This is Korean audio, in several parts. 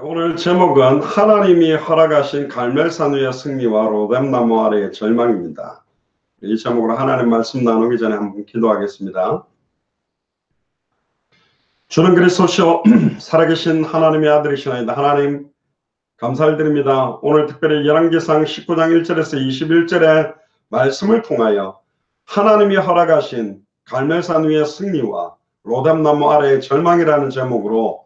오늘 제목은 하나님이 허락하신 갈멜산 위의 승리와 로뎀나무 아래의 절망입니다. 이 제목으로 하나님 말씀 나누기 전에 한번 기도하겠습니다. 주는 그리스도시요 살아계신 하나님의 아들이시나이다. 하나님 감사드립니다. 오늘 특별히 열왕기상 19장 1절에서 21절의 말씀을 통하여 하나님이 허락하신 갈멜산 위의 승리와 로뎀나무 아래의 절망이라는 제목으로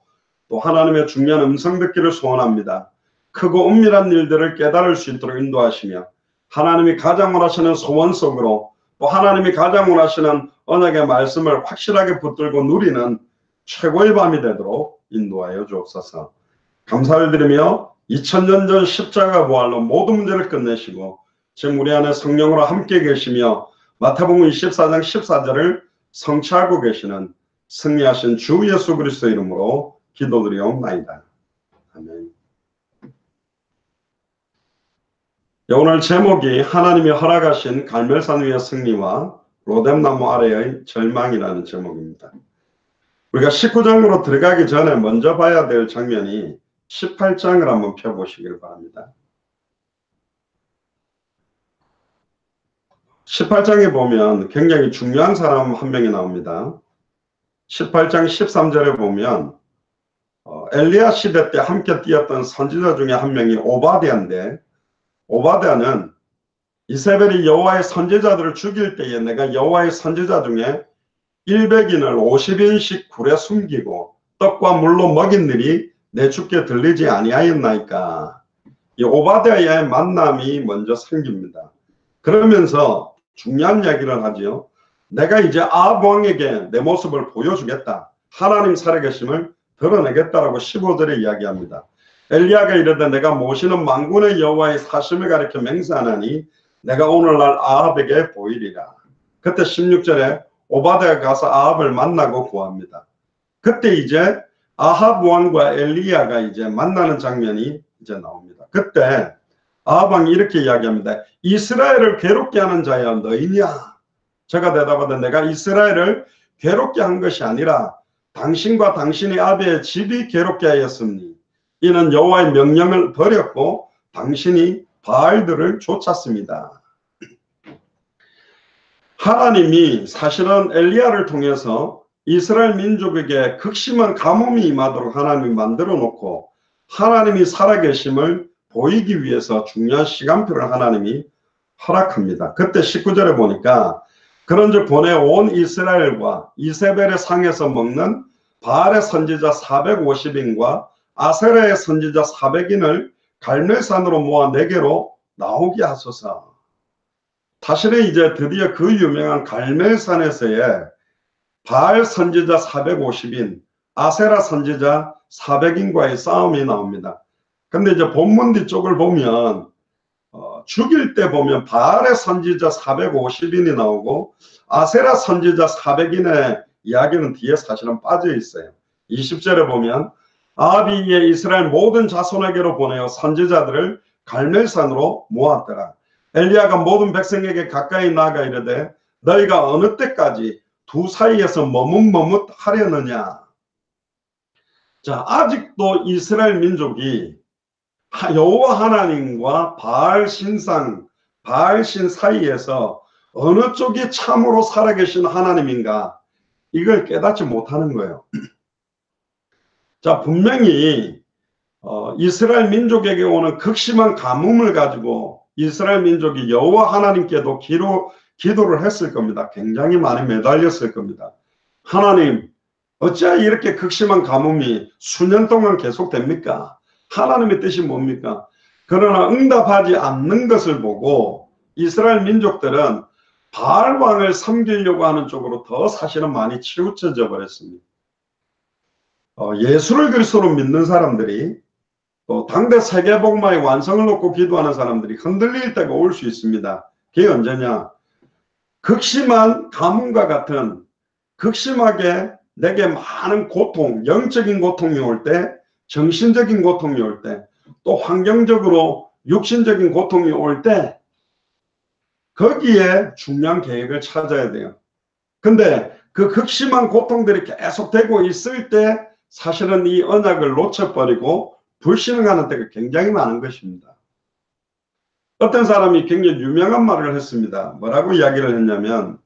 또 하나님의 중요한 음성 듣기를 소원합니다. 크고 은밀한 일들을 깨달을 수 있도록 인도하시며 하나님이 가장 원하시는 소원 속으로 또 하나님이 가장 원하시는 언약의 말씀을 확실하게 붙들고 누리는 최고의 밤이 되도록 인도하여 주옵소서. 감사를 드리며 2000년 전 십자가 부활로 모든 문제를 끝내시고 지금 우리 안에 성령으로 함께 계시며 마태복음 24장 14절을 성취하고 계시는 승리하신 주 예수 그리스도 이름으로 기도드리옵나이다. 아멘. 오늘 제목이 하나님이 허락하신 갈멜산 위의 승리와 로뎀나무 아래의 절망이라는 제목입니다. 우리가 19장으로 들어가기 전에 먼저 봐야 될 장면이 18장을 한번 펴보시길 바랍니다. 18장에 보면 굉장히 중요한 사람 한 명이 나옵니다. 18장 13절에 보면 엘리야 시대 때 함께 뛰었던 선지자 중에 한 명이 오바댜인데, 오바댜는 이세벨이 여호와의 선지자들을 죽일 때에 내가 여호와의 선지자 중에 100인을 50인씩 굴에 숨기고 떡과 물로 먹인 일이 내 주께 들리지 아니하였나이까. 이 오바댜의 만남이 먼저 생깁니다. 그러면서 중요한 이야기를 하지요. 내가 이제 아합 왕에게 내 모습을 보여주겠다. 하나님 살아계심을 드러내겠다라고 15절에 이야기합니다. 엘리야가 이르되 내가 모시는 만군의 여호와의 사심을 가리켜 맹세하나니 내가 오늘날 아합에게 보이리라. 그때 16절에 오바댜가 가서 아합을 만나고 구합니다. 그때 이제 아합 왕과 엘리야가 이제 만나는 장면이 이제 나옵니다. 그때 아합 왕이 이렇게 이야기합니다. 이스라엘을 괴롭게 하는 자야 너희냐? 제가 대답하되 내가 이스라엘을 괴롭게 한 것이 아니라 당신과 당신의 아비의 집이 괴롭게 하였으니 이는 여호와의 명령을 버렸고 당신이 바알들을 쫓았습니다. 하나님이 사실은 엘리야를 통해서 이스라엘 민족에게 극심한 가뭄이 임하도록 하나님이 만들어 놓고 하나님이 살아계심을 보이기 위해서 중요한 시간표를 하나님이 허락합니다. 그때 19절에 보니까 그런즉 보내 온 이스라엘과 이세벨의 상에서 먹는 바알의 선지자 450인과 아세라의 선지자 400인을 갈멜산으로 모아 내게로 나오게 하소서. 사실은 이제 드디어 그 유명한 갈멜산에서의 바알 선지자 450인, 아세라 선지자 400인과의 싸움이 나옵니다. 근데 이제 본문 뒤쪽을 보면 죽일 때 보면 바알의 선지자 450인이 나오고 아세라 선지자 400인의 이야기는 뒤에 사실은 빠져 있어요. 20절에 보면 아합이 이에 이스라엘 모든 자손에게로 보내어 선지자들을 갈멜산으로 모았더라. 엘리야가 모든 백성에게 가까이 나아가 이르되 너희가 어느 때까지 두 사이에서 머뭇머뭇 하려느냐. 자, 아직도 이스라엘 민족이 여호와 하나님과 바알 신상, 바알 신 사이에서 어느 쪽이 참으로 살아계신 하나님인가 이걸 깨닫지 못하는 거예요. 자, 분명히 이스라엘 민족에게 오는 극심한 가뭄을 가지고 이스라엘 민족이 여호와 하나님께도 기도를 했을 겁니다. 굉장히 많이 매달렸을 겁니다. 하나님, 어찌하여 이렇게 극심한 가뭄이 수년 동안 계속됩니까? 하나님의 뜻이 뭡니까? 그러나 응답하지 않는 것을 보고 이스라엘 민족들은 바알 왕을 섬기려고 하는 쪽으로 더 사실은 많이 치우쳐져 버렸습니다. 예수를 그리스도로 믿는 사람들이 또 당대 세계복음화의 완성을 놓고 기도하는 사람들이 흔들릴 때가 올 수 있습니다. 그게 언제냐? 극심한 가뭄과 같은 극심하게 내게 많은 고통, 영적인 고통이 올 때, 정신적인 고통이 올 때, 또 환경적으로 육신적인 고통이 올 때 거기에 중요한 계획을 찾아야 돼요. 근데 그 극심한 고통들이 계속되고 있을 때 사실은 이 언약을 놓쳐버리고 불신앙하는 때가 굉장히 많은 것입니다. 어떤 사람이 굉장히 유명한 말을 했습니다. 뭐라고 이야기를 했냐면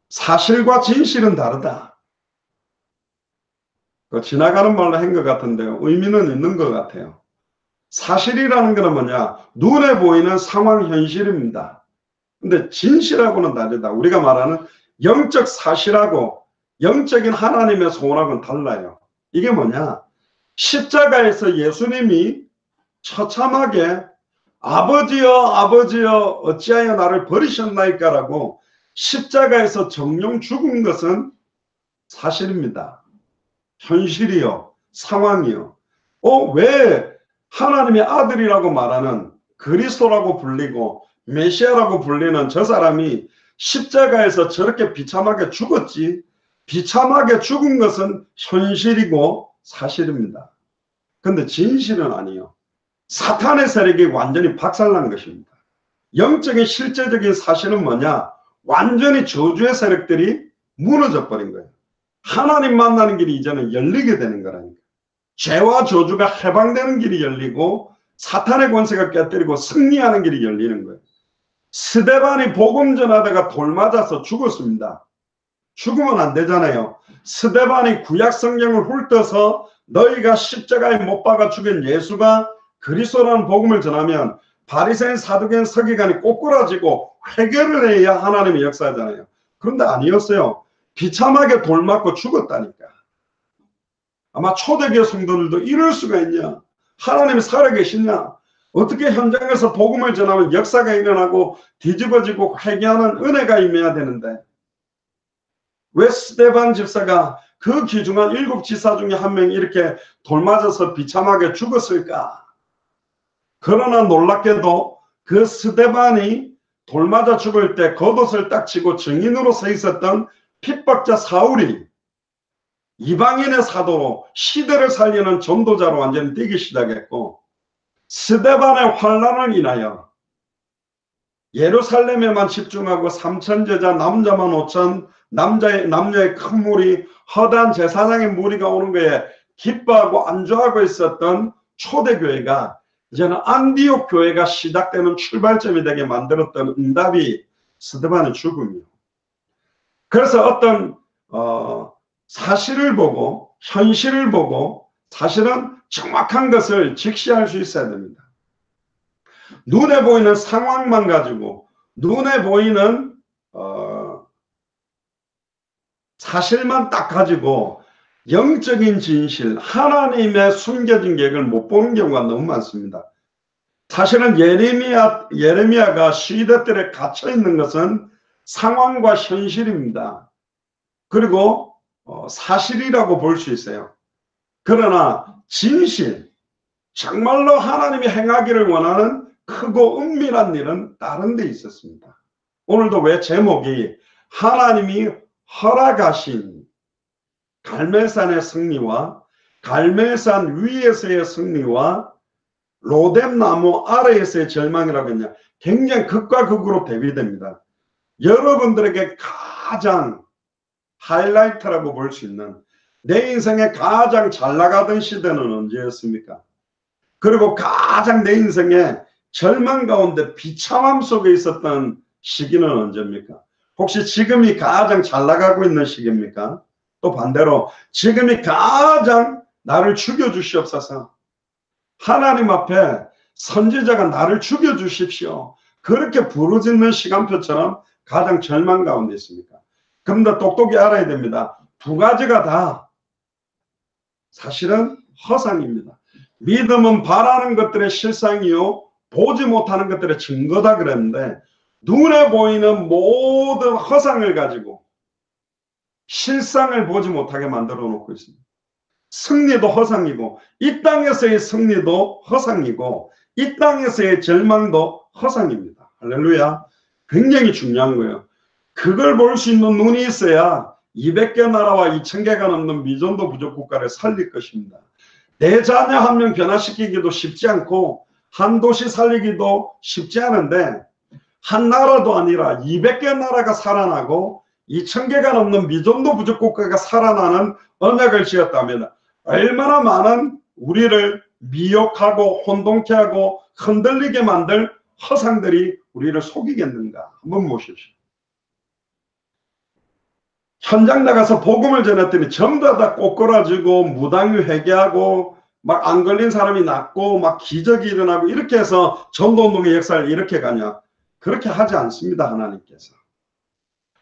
사실과 진실은 다르다. 지나가는 말로 한 것 같은데 의미는 있는 것 같아요. 사실이라는 것은 뭐냐? 눈에 보이는 상황 현실입니다. 근데 진실하고는 다르다. 우리가 말하는 영적 사실하고 영적인 하나님의 소원하고는 달라요. 이게 뭐냐? 십자가에서 예수님이 처참하게 아버지여 아버지여 어찌하여 나를 버리셨나이까 라고 십자가에서 정령 죽은 것은 사실입니다. 현실이요, 상황이요. 왜 하나님의 아들이라고 말하는 그리스도라고 불리고 메시아라고 불리는 저 사람이 십자가에서 저렇게 비참하게 죽었지? 비참하게 죽은 것은 현실이고 사실입니다. 근데 진실은 아니요. 사탄의 세력이 완전히 박살난 것입니다. 영적인 실제적인 사실은 뭐냐? 완전히 저주의 세력들이 무너져 버린 거예요. 하나님 만나는 길이 이제는 열리게 되는 거라니까. 죄와 저주가 해방되는 길이 열리고 사탄의 권세가 깨뜨리고 승리하는 길이 열리는 거예요. 스데반이 복음 전하다가 돌 맞아서 죽었습니다. 죽으면 안 되잖아요. 스데반이 구약 성경을 훑어서 너희가 십자가에 못 박아 죽인 예수가 그리스도라는 복음을 전하면 바리새인 사두개인 서기관이 꼬꾸라지고 회개를 해야 하나님의 역사잖아요. 그런데 아니었어요. 비참하게 돌 맞고 죽었다니까. 아마 초대교회 성도들도 이럴 수가 있냐? 하나님이 살아계시냐? 어떻게 현장에서 복음을 전하면 역사가 일어나고 뒤집어지고 회개하는 은혜가 임해야 되는데 왜 스데반 집사가 그 귀중한 7 지사 중에 한 명이 이렇게 돌 맞아서 비참하게 죽었을까? 그러나 놀랍게도 그 스데반이 돌 맞아 죽을 때 겉옷을 딱 치고 증인으로 서 있었던 핍박자 사울이 이방인의 사도로 시대를 살리는 전도자로 완전히 뛰기 시작했고 스데반의 환란을 인하여 예루살렘에만 집중하고 3천 제자 남자만 5천 남녀의 큰 무리 허다한 제사장의 무리가 오는 거에 기뻐하고 안주하고 있었던 초대교회가 이제는 안디옥 교회가 시작되는 출발점이 되게 만들었던 응답이 스데반의 죽음이요. 그래서 어떤 사실을 보고 현실을 보고 사실은 정확한 것을 직시할 수 있어야 됩니다. 눈에 보이는 상황만 가지고 눈에 보이는 사실만 딱 가지고 영적인 진실, 하나님의 숨겨진 계획을 못 보는 경우가 너무 많습니다. 사실은 예레미야가 시대들에 갇혀 있는 것은 상황과 현실입니다. 그리고 사실이라고 볼 수 있어요. 그러나 진실, 정말로 하나님이 행하기를 원하는 크고 은밀한 일은 다른 데 있었습니다. 오늘도 왜 제목이 하나님이 허락하신 갈멜산의 승리와 갈멜산 위에서의 승리와 로뎀나무 아래에서의 절망이라고 했냐, 굉장히 극과 극으로 대비됩니다. 여러분들에게 가장 하이라이트라고 볼 수 있는 내 인생에 가장 잘 나가던 시대는 언제였습니까? 그리고 가장 내 인생에 절망 가운데 비참함 속에 있었던 시기는 언제입니까? 혹시 지금이 가장 잘 나가고 있는 시기입니까? 또 반대로 지금이 가장 나를 죽여주시옵소서. 하나님 앞에 선지자가 나를 죽여주십시오. 그렇게 부르짖는 시간표처럼 가장 절망 가운데 있습니까? 그런데 똑똑히 알아야 됩니다. 두 가지가 다 사실은 허상입니다. 믿음은 바라는 것들의 실상이요 보지 못하는 것들의 증거다 그랬는데 눈에 보이는 모든 허상을 가지고 실상을 보지 못하게 만들어 놓고 있습니다. 승리도 허상이고 이 땅에서의 승리도 허상이고 이 땅에서의 절망도 허상입니다. 할렐루야. 굉장히 중요한 거예요. 그걸 볼 수 있는 눈이 있어야 200개 나라와 2000개가 넘는 미전도 부족 국가를 살릴 것입니다. 내 자녀 한 명 변화시키기도 쉽지 않고 한 도시 살리기도 쉽지 않은데 한 나라도 아니라 200개 나라가 살아나고 2000개가 넘는 미전도 부족 국가가 살아나는 언약을 지었다면 얼마나 많은 우리를 미혹하고 혼동케 하고 흔들리게 만들 허상들이 우리를 속이겠는가 한번 보십시오. 현장 나가서 복음을 전했더니 전부 다 꼬꾸라지고 무당이 회개하고 막 안 걸린 사람이 낫고 막 기적이 일어나고 이렇게 해서 전도운동의 역사를 이렇게 가냐? 그렇게 하지 않습니다. 하나님께서.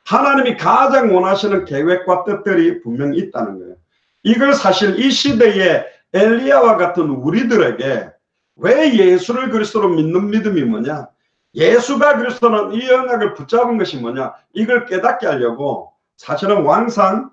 하나님이 가장 원하시는 계획과 뜻들이 분명히 있다는 거예요. 이걸 사실 이 시대에 엘리야와 같은 우리들에게 왜 예수를 그리스도로 믿는 믿음이 뭐냐? 예수가 그리스도는 이 언약을 붙잡은 것이 뭐냐? 이걸 깨닫게 하려고 사실은 왕상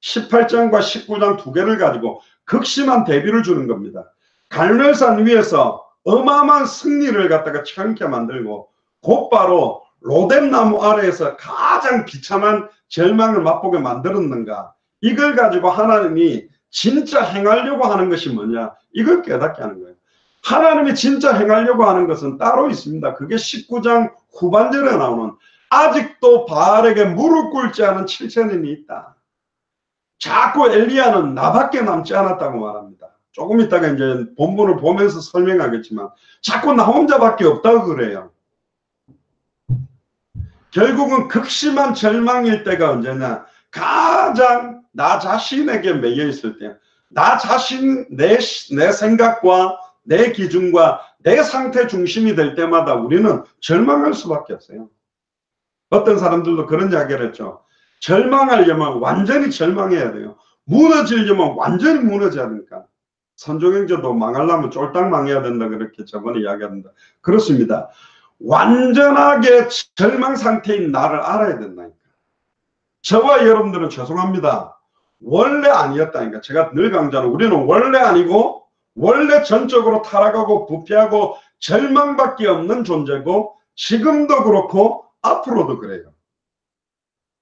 18장과 19장 두 개를 가지고 극심한 대비를 주는 겁니다. 갈멜산 위에서 어마어마한 승리를 갖다가 처음게 만들고 곧바로 로뎀나무 아래에서 가장 비참한 절망을 맛보게 만들었는가? 이걸 가지고 하나님이 진짜 행하려고 하는 것이 뭐냐? 이걸 깨닫게 하는 거예요. 하나님이 진짜 행하려고 하는 것은 따로 있습니다. 그게 19장 후반절에 나오는 아직도 바알에게 무릎 꿇지 않은 7천인이 있다. 자꾸 엘리야는 나밖에 남지 않았다고 말합니다. 조금 있다가 이제 본문을 보면서 설명하겠지만 자꾸 나 혼자밖에 없다고 그래요. 결국은 극심한 절망일 때가 언제냐? 가장 나 자신에게 매여 있을 때, 나 자신, 내 생각과 내 기준과 내 상태 중심이 될 때마다 우리는 절망할 수밖에 없어요. 어떤 사람들도 그런 이야기를 했죠. 절망하려면 완전히 절망해야 돼요. 무너지려면 완전히 무너져야 되니까. 선조경제도 망하려면 쫄딱 망해야 된다 그렇게 저번에 이야기합니다. 그렇습니다. 완전하게 절망 상태인 나를 알아야 된다니까. 저와 여러분들은 죄송합니다. 원래 아니었다니까. 제가 늘 강조하는 우리는 원래 아니고 원래 전적으로 타락하고 부패하고 절망밖에 없는 존재고 지금도 그렇고 앞으로도 그래요.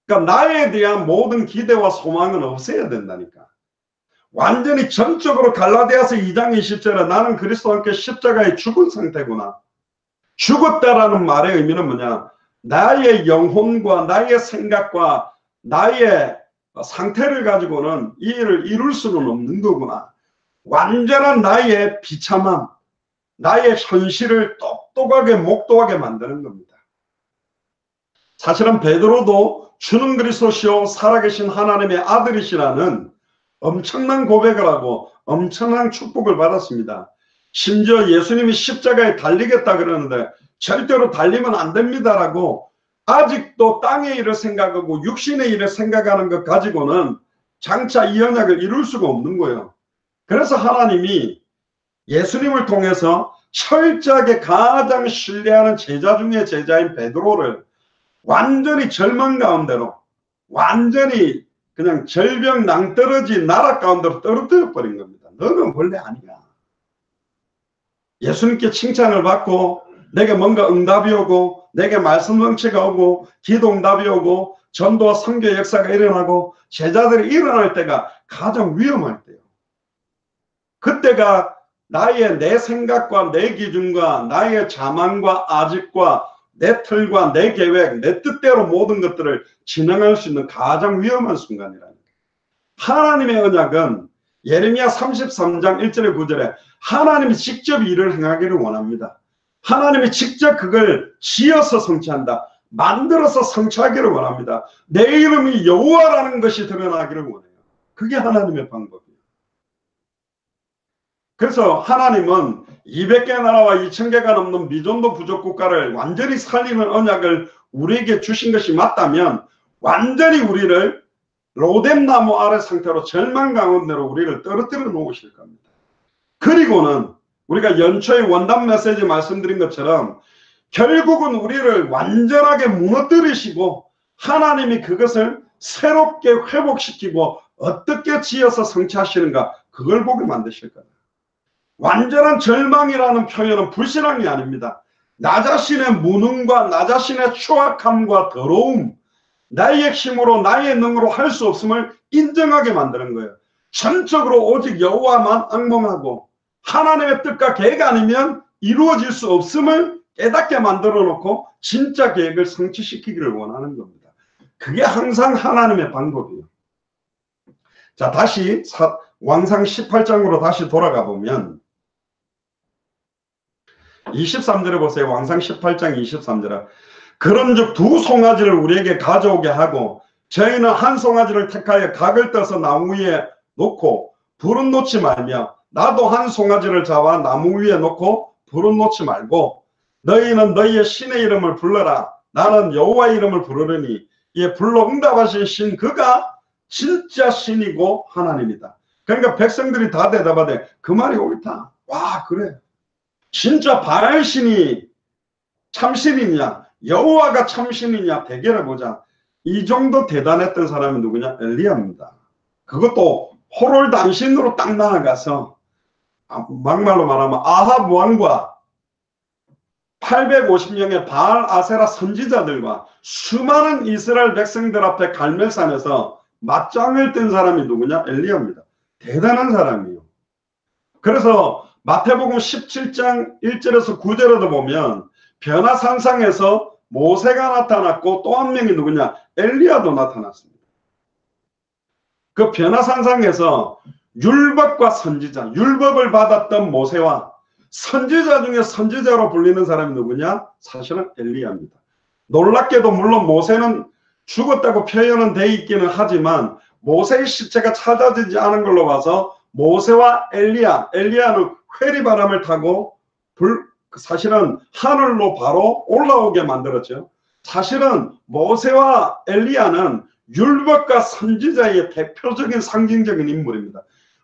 그러니까 나에 대한 모든 기대와 소망은 없애야 된다니까. 완전히 전적으로 갈라디아서 2장 20절에 나는 그리스도와 함께 십자가에 죽은 상태구나. 죽었다라는 말의 의미는 뭐냐? 나의 영혼과 나의 생각과 나의 상태를 가지고는 이 일을 이룰 수는 없는 거구나. 완전한 나의 비참함, 나의 현실을 똑똑하게 목도하게 만드는 겁니다. 사실은 베드로도 주는 그리스도시요 살아계신 하나님의 아들이시라는 엄청난 고백을 하고 엄청난 축복을 받았습니다. 심지어 예수님이 십자가에 달리겠다 그러는데 절대로 달리면 안 됩니다라고 아직도 땅의 일을 생각하고 육신의 일을 생각하는 것 가지고는 장차 이 언약을 이룰 수가 없는 거예요. 그래서 하나님이 예수님을 통해서 철저하게 가장 신뢰하는 제자 중에 제자인 베드로를 완전히 절망 가운데로 완전히 그냥 절벽 낭떠러지 나락 가운데로 떨어뜨려 버린 겁니다. 너는 원래 아니야. 예수님께 칭찬을 받고 내게 뭔가 응답이 오고 내게 말씀 성취가 오고 기도 응답이 오고 전도와 선교 역사가 일어나고 제자들이 일어날 때가 가장 위험할 때요. 그때가 나의 내 생각과 내 기준과 나의 자만과 아집과 내 틀과 내 계획, 내 뜻대로 모든 것들을 진행할 수 있는 가장 위험한 순간이라니까. 하나님의 언약은 예레미야 33장 1절에 9절에 하나님이 직접 일을 행하기를 원합니다. 하나님이 직접 그걸 지어서 성취한다. 만들어서 성취하기를 원합니다. 내 이름이 여호와라는 것이 드러나기를 원해요. 그게 하나님의 방법이에요. 그래서 하나님은 200개 나라와 2000개가 넘는 미전도 부족 국가를 완전히 살리는 언약을 우리에게 주신 것이 맞다면 완전히 우리를 로뎀나무 아래 상태로 절망 가운데로 우리를 떨어뜨려 놓으실 겁니다. 그리고는 우리가 연초에 원단 메시지 말씀드린 것처럼 결국은 우리를 완전하게 무너뜨리시고 하나님이 그것을 새롭게 회복시키고 어떻게 지어서 성취하시는가 그걸 보게 만드실 거예요. 완전한 절망이라는 표현은 불신앙이 아닙니다. 나 자신의 무능과 나 자신의 추악함과 더러움, 나의 힘으로 나의 능으로 할 수 없음을 인정하게 만드는 거예요. 전적으로 오직 여호와만 앙몽하고 하나님의 뜻과 계획 아니면 이루어질 수 없음을 깨닫게 만들어 놓고 진짜 계획을 성취시키기를 원하는 겁니다. 그게 항상 하나님의 방법이에요. 자, 다시 왕상 18장으로 다시 돌아가 보면 23절에 보세요. 왕상 18장 23절에 그런즉 두 송아지를 우리에게 가져오게 하고 저희는 한 송아지를 택하여 각을 떠서 나무 위에 놓고 불은 놓지 말며 나도 한 송아지를 잡아 나무 위에 놓고 불은 놓지 말고 너희는 너희의 신의 이름을 불러라. 나는 여호와의 이름을 부르려니 이에 불러 응답하신 신 그가 진짜 신이고 하나님이다. 그러니까 백성들이 다 대답하되 그 말이 옳다. 와 그래. 진짜 바알신이 참신이냐 여호와가 참신이냐 대결해보자. 이 정도 대단했던 사람이 누구냐? 엘리야입니다. 그것도 호롤 단신으로 딱 나아가서 막말로 말하면 아합 왕과 850명의 바알 아세라 선지자들과 수많은 이스라엘 백성들 앞에 갈멜산에서 맞짱을 뜬 사람이 누구냐? 엘리야입니다. 대단한 사람이에요. 그래서 마태복음 17장 1절에서 9절에도 보면 변화산상에서 모세가 나타났고 또 한 명이 누구냐? 엘리야도 나타났습니다. 그 변화산상에서 율법과 선지자, 율법을 받았던 모세와 선지자 중에 선지자로 불리는 사람이 누구냐? 사실은 엘리야입니다. 놀랍게도 물론 모세는 죽었다고 표현은 돼 있기는 하지만 모세의 시체가 찾아지지 않은 걸로 봐서 모세와 엘리야는 회리바람을 타고 사실은 하늘로 바로 올라오게 만들었죠. 사실은 모세와 엘리야는 율법과 선지자의 대표적인 상징적인 인물입니다.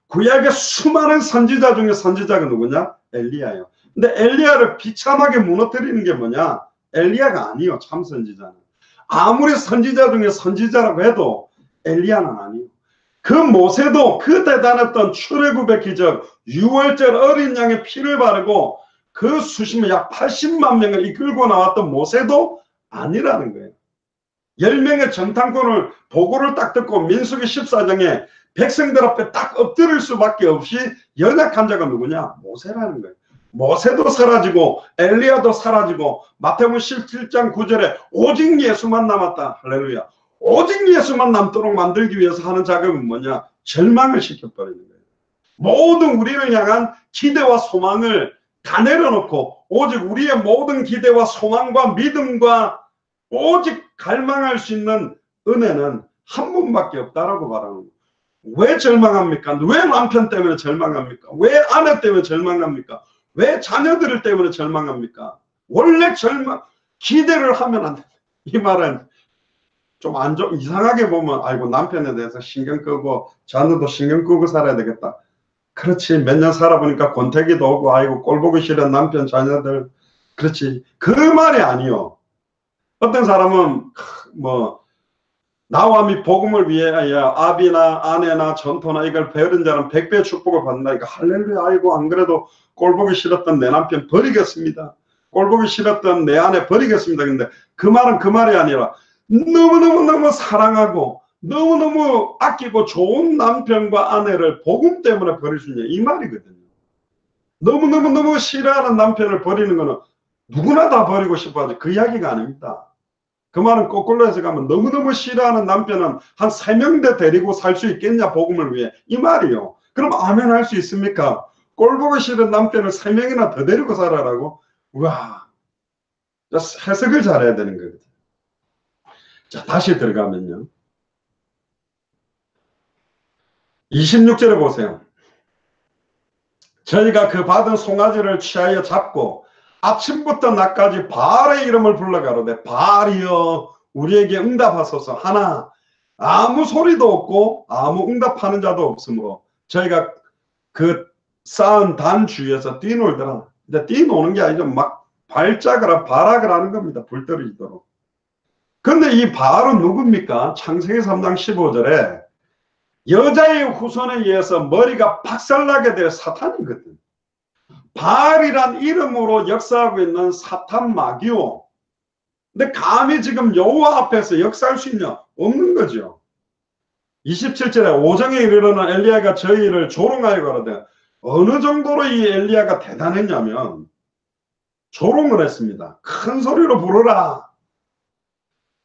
구약의 수많은 선지자 중에 선지자가 누구냐? 엘리야예요. 근데 엘리야를 비참하게 무너뜨리는 게 뭐냐? 엘리야가 아니요. 참 선지자는. 아무리 선지자 중에 선지자라고 해도 엘리야는 아니요. 그 모세도 그 대단했던 출애굽의 기적 6월절 어린 양의 피를 바르고 그 수십만 약 80만 명을 이끌고 나왔던 모세도 아니라는 거예요. 10명의 정탐꾼을 보고를 딱 듣고 민수기 14장에 백성들 앞에 딱 엎드릴 수밖에 없이 연약한 자가 누구냐? 모세라는 거예요. 모세도 사라지고 엘리야도 사라지고 마태복음 17장 9절에 오직 예수만 남았다. 할렐루야. 오직 예수만 남도록 만들기 위해서 하는 작업은 뭐냐? 절망을 시켜버리는 거예요. 모든 우리를 향한 기대와 소망을 다 내려놓고 오직 우리의 모든 기대와 소망과 믿음과 오직 갈망할 수 있는 은혜는 한 분밖에 없다라고 말하는 거예요. 왜 절망합니까? 왜 남편 때문에 절망합니까? 왜 아내 때문에 절망합니까? 왜 자녀들 때문에 절망합니까? 원래 기대를 하면 안 돼. 이 말은 좀 이상하게 보면 아이고 남편에 대해서 신경 끄고 자녀도 신경 끄고 살아야 되겠다. 그렇지. 몇 년 살아보니까 권태기도 오고 아이고 꼴보기 싫은 남편 자녀들. 그렇지. 그 말이 아니요. 어떤 사람은 뭐 나와 및 복음을 위하여 아비나 아내나 전토나 이걸 베어른 자는 100배의 축복을 받는다니까 할렐루야. 아이고 안 그래도 꼴보기 싫었던 내 남편 버리겠습니다. 꼴보기 싫었던 내 아내 버리겠습니다. 근데 그 말은 그 말이 아니라 너무너무 사랑하고 너무너무 아끼고 좋은 남편과 아내를 복음 때문에 버릴 수 있냐 이 말이거든요. 너무 싫어하는 남편을 버리는 거는 누구나 다 버리고 싶어하지 그 이야기가 아닙니다. 그 말은 거꾸로 해서 가면 너무너무 싫어하는 남편은 한 3명대 데리고 살 수 있겠냐 복음을 위해 이 말이요. 그럼 아멘 할 수 있습니까? 꼴보기 싫은 남편을 3명이나 더 데리고 살아라고? 우와, 해석을 잘해야 되는 거거든요. 자, 다시 들어가면요. 26절에 보세요. 저희가 그 받은 송아지를 취하여 잡고 아침부터 낮까지 바알의 이름을 불러가로되 바알이여 우리에게 응답하소서 하나 아무 소리도 없고 아무 응답하는 자도 없으므로 저희가 그 쌓은 단 주위에서 뛰놀더라. 근데 뛰노는 게 아니죠. 막 발작을 발악을 하는 겁니다. 불 떨어지도록. 근데 이 바알은 누굽니까? 창세기 3장 15절에 여자의 후손에 의해서 머리가 박살나게 될 사탄이거든. 바알이란 이름으로 역사하고 있는 사탄 마귀요. 근데 감히 지금 여호와 앞에서 역사할 수 있냐? 없는 거죠. 27절에 오정에 이르러는 엘리야가 저희를 조롱하여 가로되 어느 정도로 이 엘리야가 대단했냐면 조롱을 했습니다. 큰 소리로 부르라.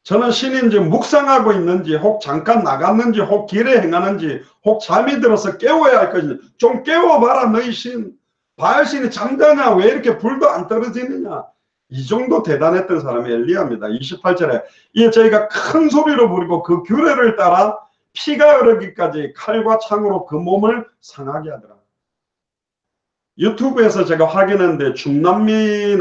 저는 신인지 묵상하고 있는지, 혹 잠깐 나갔는지, 혹 길에 행하는지, 혹 잠이 들어서 깨워야 할 것인지 좀 깨워봐라 너희 신. 바알신이 잠자냐? 왜 이렇게 불도 안 떨어지느냐? 이 정도 대단했던 사람이 엘리야입니다. 28절에 이 저희가 큰 소리로 부르고 그 규례를 따라 피가 흐르기까지 칼과 창으로 그 몸을 상하게 하더라. 유튜브에서 제가 확인했는데 중남미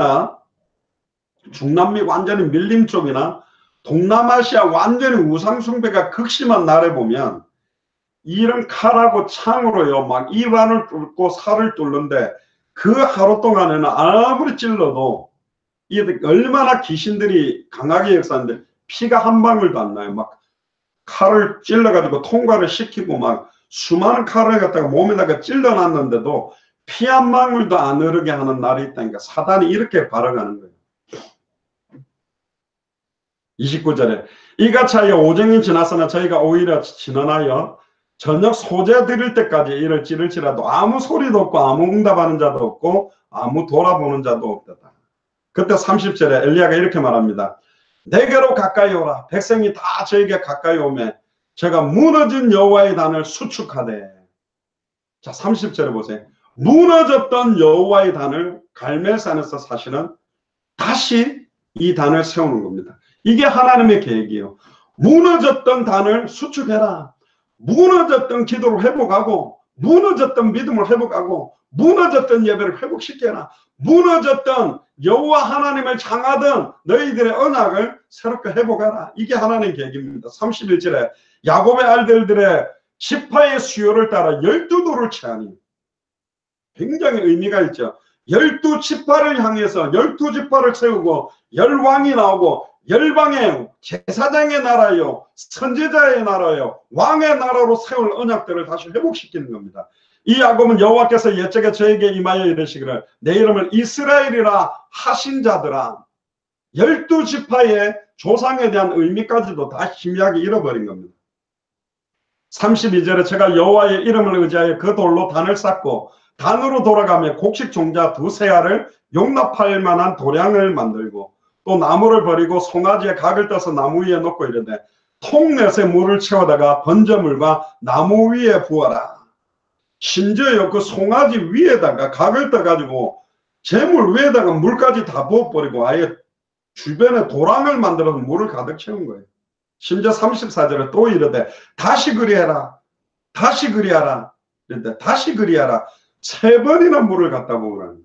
완전히 밀림 쪽이나 동남아시아 완전히 우상숭배가 극심한 나라에 보면 이런 칼하고 창으로요 막 입안을 뚫고 살을 뚫는데 그 하루 동안에는 아무리 찔러도 이게 얼마나 귀신들이 강하게 역사하는데 피가 한 방울도 안 나요. 막 칼을 찔러가지고 통과를 시키고 막 수많은 칼을 갖다가 몸에다가 찔러놨는데도 피 한 방울도 안 흐르게 하는 날이 있다니까. 사단이 이렇게 발어가는 거예요. 29절에 이같이 오정이 지났으나 저희가 오히려 지나나여 저녁 소재 드릴 때까지 이를 찌를지라도 아무 소리도 없고 아무 응답하는 자도 없고 아무 돌아보는 자도 없다. 그때 30절에 엘리야가 이렇게 말합니다. 내게로 가까이 오라. 백성이 다 저에게 가까이 오매 제가 무너진 여호와의 단을 수축하되. 자 30절에 보세요. 무너졌던 여호와의 단을 갈멜산에서 사실은 다시 이 단을 세우는 겁니다. 이게 하나님의 계획이에요. 무너졌던 단을 수축해라. 무너졌던 기도를 회복하고 무너졌던 믿음을 회복하고 무너졌던 예배를 회복시켜라. 무너졌던 여호와 하나님을 향하던 너희들의 언약을 새롭게 회복하라. 이게 하나님의 계획입니다. 31절에 야곱의 아들들의 지파의 수요를 따라 12도를 채하니 굉장히 의미가 있죠. 12지파를 향해서 12지파를 세우고 열왕이 나오고 열방의 제사장의 나라요, 선지자의 나라요, 왕의 나라로 세울 언약들을 다시 회복시키는 겁니다. 이 야곱은 여호와께서 옛적에 저에게 임하여 이르시기를 내 이름을 이스라엘이라 하신 자들아. 12지파의 조상에 대한 의미까지도 다 희미하게 잃어버린 겁니다. 32절에 제가 여호와의 이름을 의지하여 그 돌로 단을 쌓고 단으로 돌아가며 곡식 종자 2세알을 용납할 만한 도량을 만들고 또 나무를 버리고 송아지에 각을 떠서 나무 위에 놓고 이르되 통넷에 물을 채워다가 번제물과 나무 위에 부어라. 심지어요 그 송아지 위에다가 각을 떠가지고 재물 위에다가 물까지 다 부어버리고 아예 주변에 도랑을 만들어서 물을 가득 채운 거예요. 심지어 34절에 또 이르되 다시 그리하라. 다시 그리하라. 이르되 다시 그리하라. 3번이나 물을 갖다 부으라는.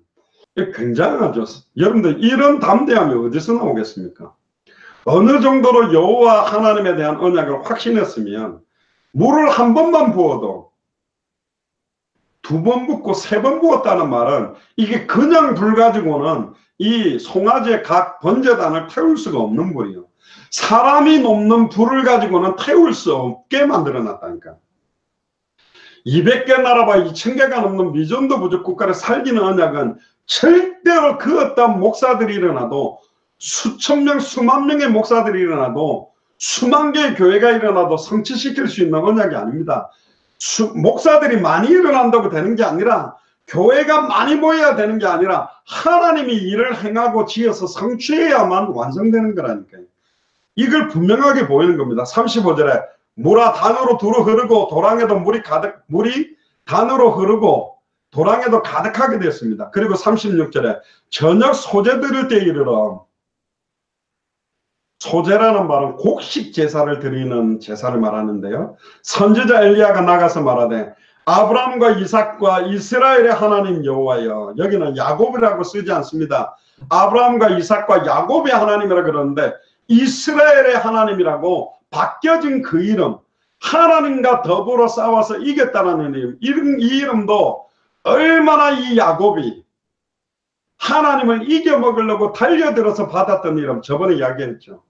굉장하죠. 여러분들 이런 담대함이 어디서 나오겠습니까? 어느 정도로 여호와 하나님에 대한 언약을 확신했으면 물을 한 번만 부어도 2번 붓고 3번 부었다는 말은 이게 그냥 불 가지고는 이 송아지의 각 번제단을 태울 수가 없는 불이에요. 사람이 높는 불을 가지고는 태울 수 없게 만들어 놨다니까. 200개 나라와 2000개가 넘는 미전도 부족 국가를 살리는 언약은 절대로 그 어떤 목사들이 일어나도 수천 명, 수만 명의 목사들이 일어나도 수만 개의 교회가 일어나도 성취시킬 수 있는 언약이 아닙니다. 목사들이 많이 일어난다고 되는 게 아니라 교회가 많이 모여야 되는 게 아니라 하나님이 일을 행하고 지어서 성취해야만 완성되는 거라니까요. 이걸 분명하게 보이는 겁니다. 35절에 물아 단으로 두루 흐르고 도랑에도 물이 단으로 흐르고 도랑에도 가득하게 됐습니다. 그리고 36절에 저녁 소재 드릴 때 이르러. 소재라는 말은 곡식 제사를 드리는 제사를 말하는데요. 선지자 엘리야가 나가서 말하되 아브라함과 이삭과 이스라엘의 하나님 여호와여. 여기는 야곱이라고 쓰지 않습니다. 아브라함과 이삭과 야곱의 하나님이라 그러는데 이스라엘의 하나님이라고 바뀌어진 그 이름, 하나님과 더불어 싸워서 이겼다는 이름, 이 이름도 얼마나 이 야곱이 하나님을 이겨먹으려고 달려들어서 받았던 이름, 저번에 이야기했죠.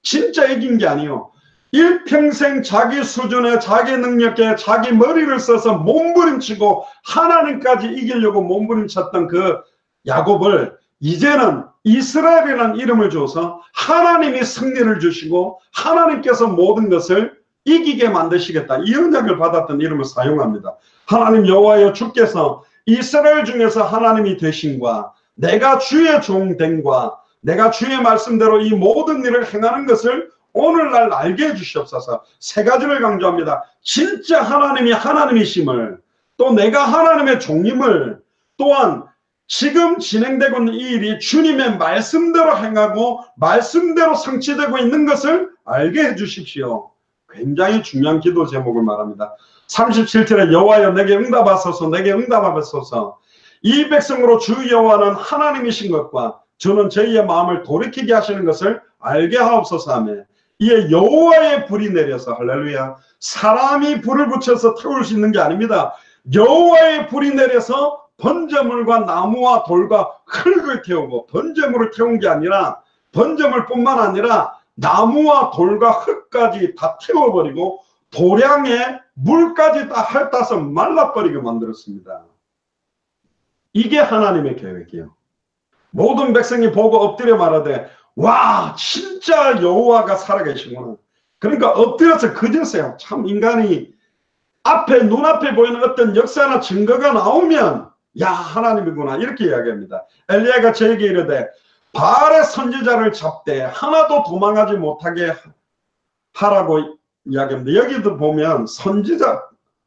진짜 이긴 게 아니에요. 일평생 자기 수준에 자기 능력에 자기 머리를 써서 몸부림치고 하나님까지 이기려고 몸부림쳤던 그 야곱을 이제는 이스라엘이라는 이름을 줘서 하나님이 승리를 주시고 하나님께서 모든 것을 이기게 만드시겠다. 이 언약을 받았던 이름을 사용합니다. 하나님 여호와여 주께서 이스라엘 중에서 하나님이 되신과 내가 주의 종 된과 내가 주의 말씀대로 이 모든 일을 행하는 것을 오늘날 알게 해주시옵소서. 세 가지를 강조합니다. 진짜 하나님이 하나님이심을, 또 내가 하나님의 종임을, 또한 지금 진행되고 있는 이 일이 주님의 말씀대로 행하고 말씀대로 성취되고 있는 것을 알게 해주십시오. 굉장히 중요한 기도 제목을 말합니다. 37절에 여호와여 내게 응답하소서, 내게 응답하소서. 이 백성으로 주 여호와는 하나님이신 것과 저는 저희의 마음을 돌이키게 하시는 것을 알게 하옵소서 하며, 이에 여호와의 불이 내려서, 할렐루야, 사람이 불을 붙여서 태울 수 있는 게 아닙니다. 여호와의 불이 내려서 번제물과 나무와 돌과 흙을 태우고, 번제물을 태운 게 아니라 번제물뿐만 아니라 나무와 돌과 흙까지 다 태워버리고 도량에 물까지 다 핥아서 말라버리게 만들었습니다. 이게 하나님의 계획이요. 모든 백성이 보고 엎드려 말하되 와 진짜 여호와가 살아계시구나. 그러니까 엎드려서 그저서야 참 인간이 앞에 눈앞에 보이는 어떤 역사나 증거가 나오면 야 하나님이구나 이렇게 이야기합니다. 엘리야가 저에게 이르되 바알의 선지자를 잡되 하나도 도망하지 못하게 하라고 이야기합니다. 여기도 보면 선지자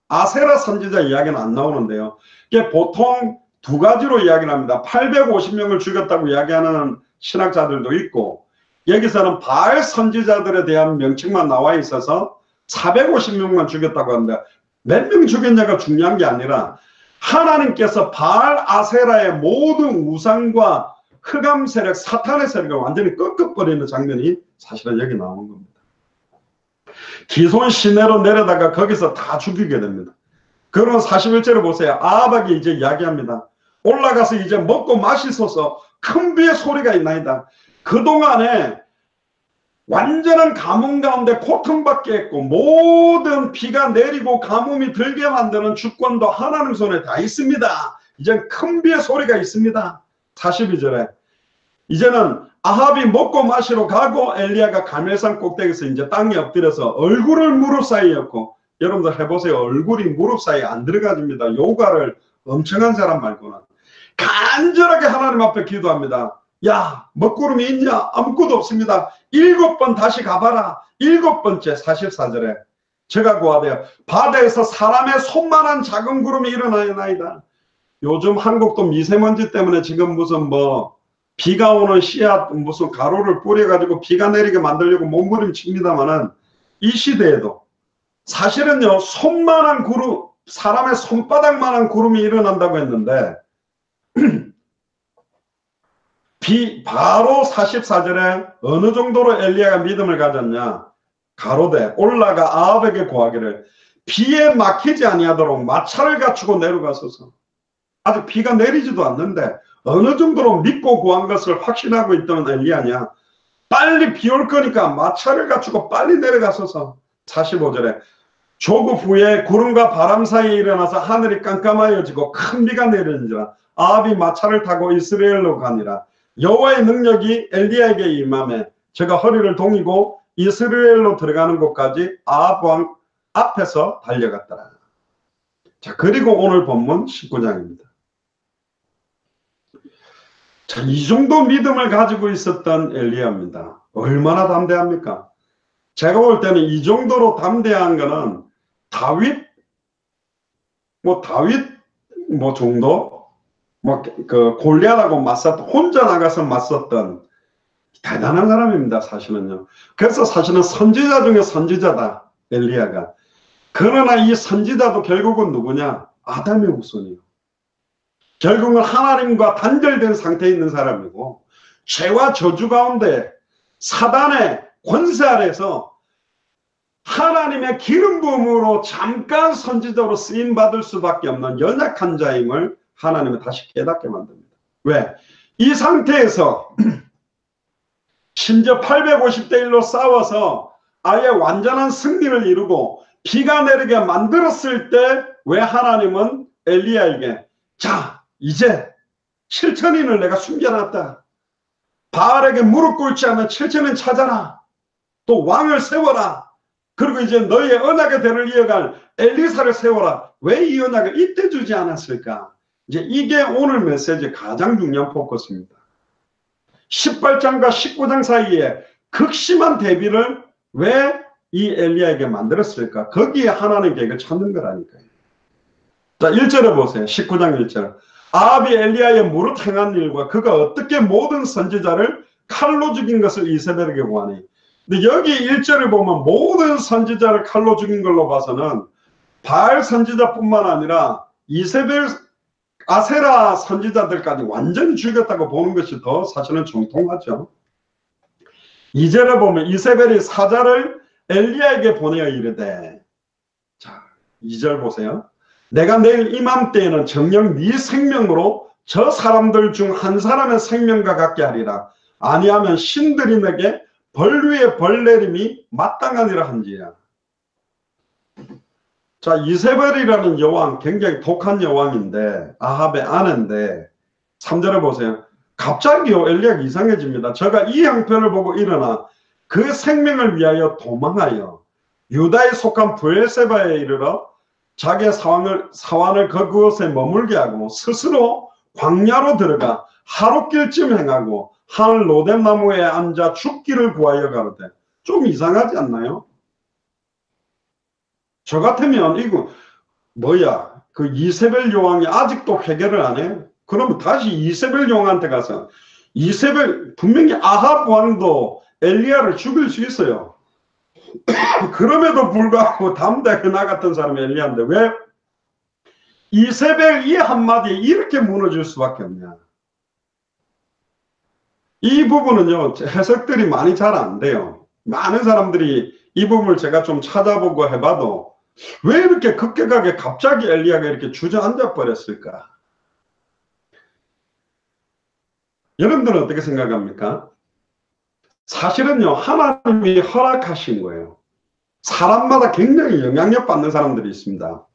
아세라 선지자 이야기는 안 나오는데요. 이게 보통 두 가지로 이야기를 합니다. 850명을 죽였다고 이야기하는 신학자들도 있고, 여기서는 바알 선지자들에 대한 명칭만 나와 있어서 450명만 죽였다고 합니다. 몇 명 죽였냐가 중요한 게 아니라 하나님께서 바알 아세라의 모든 우상과 흑암 세력, 사탄의 세력을 완전히 꺾어버리는 장면이 사실은 여기 나오는 겁니다. 기손 시내로 내려다가 거기서 다 죽이게 됩니다. 그러면 41절을 보세요. 아합에게 이제 이야기합니다. 올라가서 이제 먹고 마시소서. 큰 비의 소리가 있나이다. 그동안에 완전한 가뭄 가운데 고통받게 했고 모든 비가 내리고 가뭄이 들게 만드는 주권도 하나님 손에 다 있습니다. 이제 큰 비의 소리가 있습니다. 42절에 이제는 아합이 먹고 마시러 가고 엘리야가 갈멜산 꼭대기에서 이제 땅에 엎드려서 얼굴을 무릎 사이에 얹고, 여러분들 해보세요. 얼굴이 무릎 사이에 안 들어가집니다. 요가를 엄청난 사람 말고는 간절하게 하나님 앞에 기도합니다. 야 먹구름이 있냐? 아무것도 없습니다. 7번 다시 가봐라. 7번째 44절에 제가 구하되어 바다에서 사람의 손만한 작은 구름이 일어나나이다. 요즘 한국도 미세먼지 때문에 지금 무슨 뭐 비가 오는 씨앗 무슨 가루를 뿌려가지고 비가 내리게 만들려고 몸부림칩니다만은 이 시대에도 사실은요 손만한 구름, 사람의 손바닥만한 구름이 일어난다고 했는데 바로 44절에 어느 정도로 엘리야가 믿음을 가졌냐. 가로되 올라가 아합에게 고하기를 비에 막히지 아니하도록 마차를 갖추고 내려가소서. 아직 비가 내리지도 않는데 어느 정도로 믿고 구한 것을 확신하고 있던 엘리야냐. 빨리 비 올 거니까 마차를 갖추고 빨리 내려가소서. 45절에 조급 후에 구름과 바람 사이에 일어나서 하늘이 깜깜하여지고 큰 비가 내리는지라 아합이 마차를 타고 이스라엘로 가니라. 여호와의 능력이 엘리야에게 임하매 제가 허리를 동이고 이스라엘로 들어가는 곳까지 아합 왕 앞에서 달려갔더라. 자, 그리고 오늘 본문 19장입니다. 자, 이 정도 믿음을 가지고 있었던 엘리야입니다. 얼마나 담대합니까? 제가 볼 때는 이 정도로 담대한 거는 다윗 정도? 골리앗하고 맞섰던, 혼자 나가서 맞섰던 대단한 사람입니다, 사실은요. 그래서 사실은 선지자 중에 선지자다, 엘리야가. 그러나 이 선지자도 결국은 누구냐? 아담의 후손이요. 결국은 하나님과 단절된 상태에 있는 사람이고, 죄와 저주 가운데 사단의 권세 아래서 하나님의 기름 부음으로 잠깐 선지자로 쓰임받을 수밖에 없는 연약한 자임을 하나님은 다시 깨닫게 만듭니다. 왜? 이 상태에서 심지어 850대 1로 싸워서 아예 완전한 승리를 이루고 비가 내리게 만들었을 때 왜 하나님은 엘리야에게 자 이제 7천인을 내가 숨겨놨다. 바알에게 무릎 꿇지 않는 7천인 찾아라. 또 왕을 세워라. 그리고 이제 너희의 언약의 대를 이어갈 엘리사를 세워라. 왜 이 언약을 이때 주지 않았을까? 이제 이게 오늘 메시지의 가장 중요한 포커스입니다. 18장과 19장 사이에 극심한 대비를 왜 이 엘리야에게 만들었을까? 거기에 하나님 계획을 찾는 거라니까요. 자, 1절에 보세요. 19장 1절. 아합이 엘리야의 무릇 행한 일과 그가 어떻게 모든 선지자를 칼로 죽인 것을 이세벨에게 보아니. 근데 여기 1절을 보면 모든 선지자를 칼로 죽인 걸로 봐서는 바알 선지자뿐만 아니라 이세벨, 아세라 선지자들까지 완전히 죽였다고 보는 것이 더 사실은 정통하죠. 2절에 보면 이세벨이 사자를 엘리야에게 보내어 이르되, 자, 2절 보세요. 내가 내일 이맘때에는 정녕 네 생명으로 저 사람들 중 한 사람의 생명과 같게 하리라. 아니하면 신들이 내게 벌 위에 벌 내림이 마땅하니라 한지야. 자, 이세벨이라는 여왕, 굉장히 독한 여왕인데, 아합의 아내인데, 3절에 보세요. 갑자기요, 엘리야가 이상해집니다. 저가 이 형편을 보고 일어나 그 생명을 위하여 도망하여 유다에 속한 브엘세바에 이르러 자기의 사환을 그곳에 머물게 하고 스스로 광야로 들어가 하룻길쯤 행하고 한 로뎀나무에 앉아 죽기를 구하여 가로되. 좀 이상하지 않나요? 저 같으면 이거 뭐야, 그 이세벨 여왕이 아직도 회개를 안 해? 그러면 다시 이세벨 여왕한테 가서, 이세벨 분명히 아합 왕도 엘리야를 죽일 수 있어요. 그럼에도 불구하고 담대하게 나 같은 사람이 엘리야인데 왜 이세벨 이 한마디에 이렇게 무너질 수밖에 없냐. 이 부분은요, 해석들이 많이 잘 안 돼요. 많은 사람들이 이 부분을 제가 좀 찾아보고 해봐도 왜 이렇게 급격하게 갑자기 엘리야가 이렇게 주저앉아 버렸을까? 여러분들은 어떻게 생각합니까? 사실은요, 하나님이 허락하신 거예요. 사람마다 굉장히 영향력 받는 사람들이 있습니다.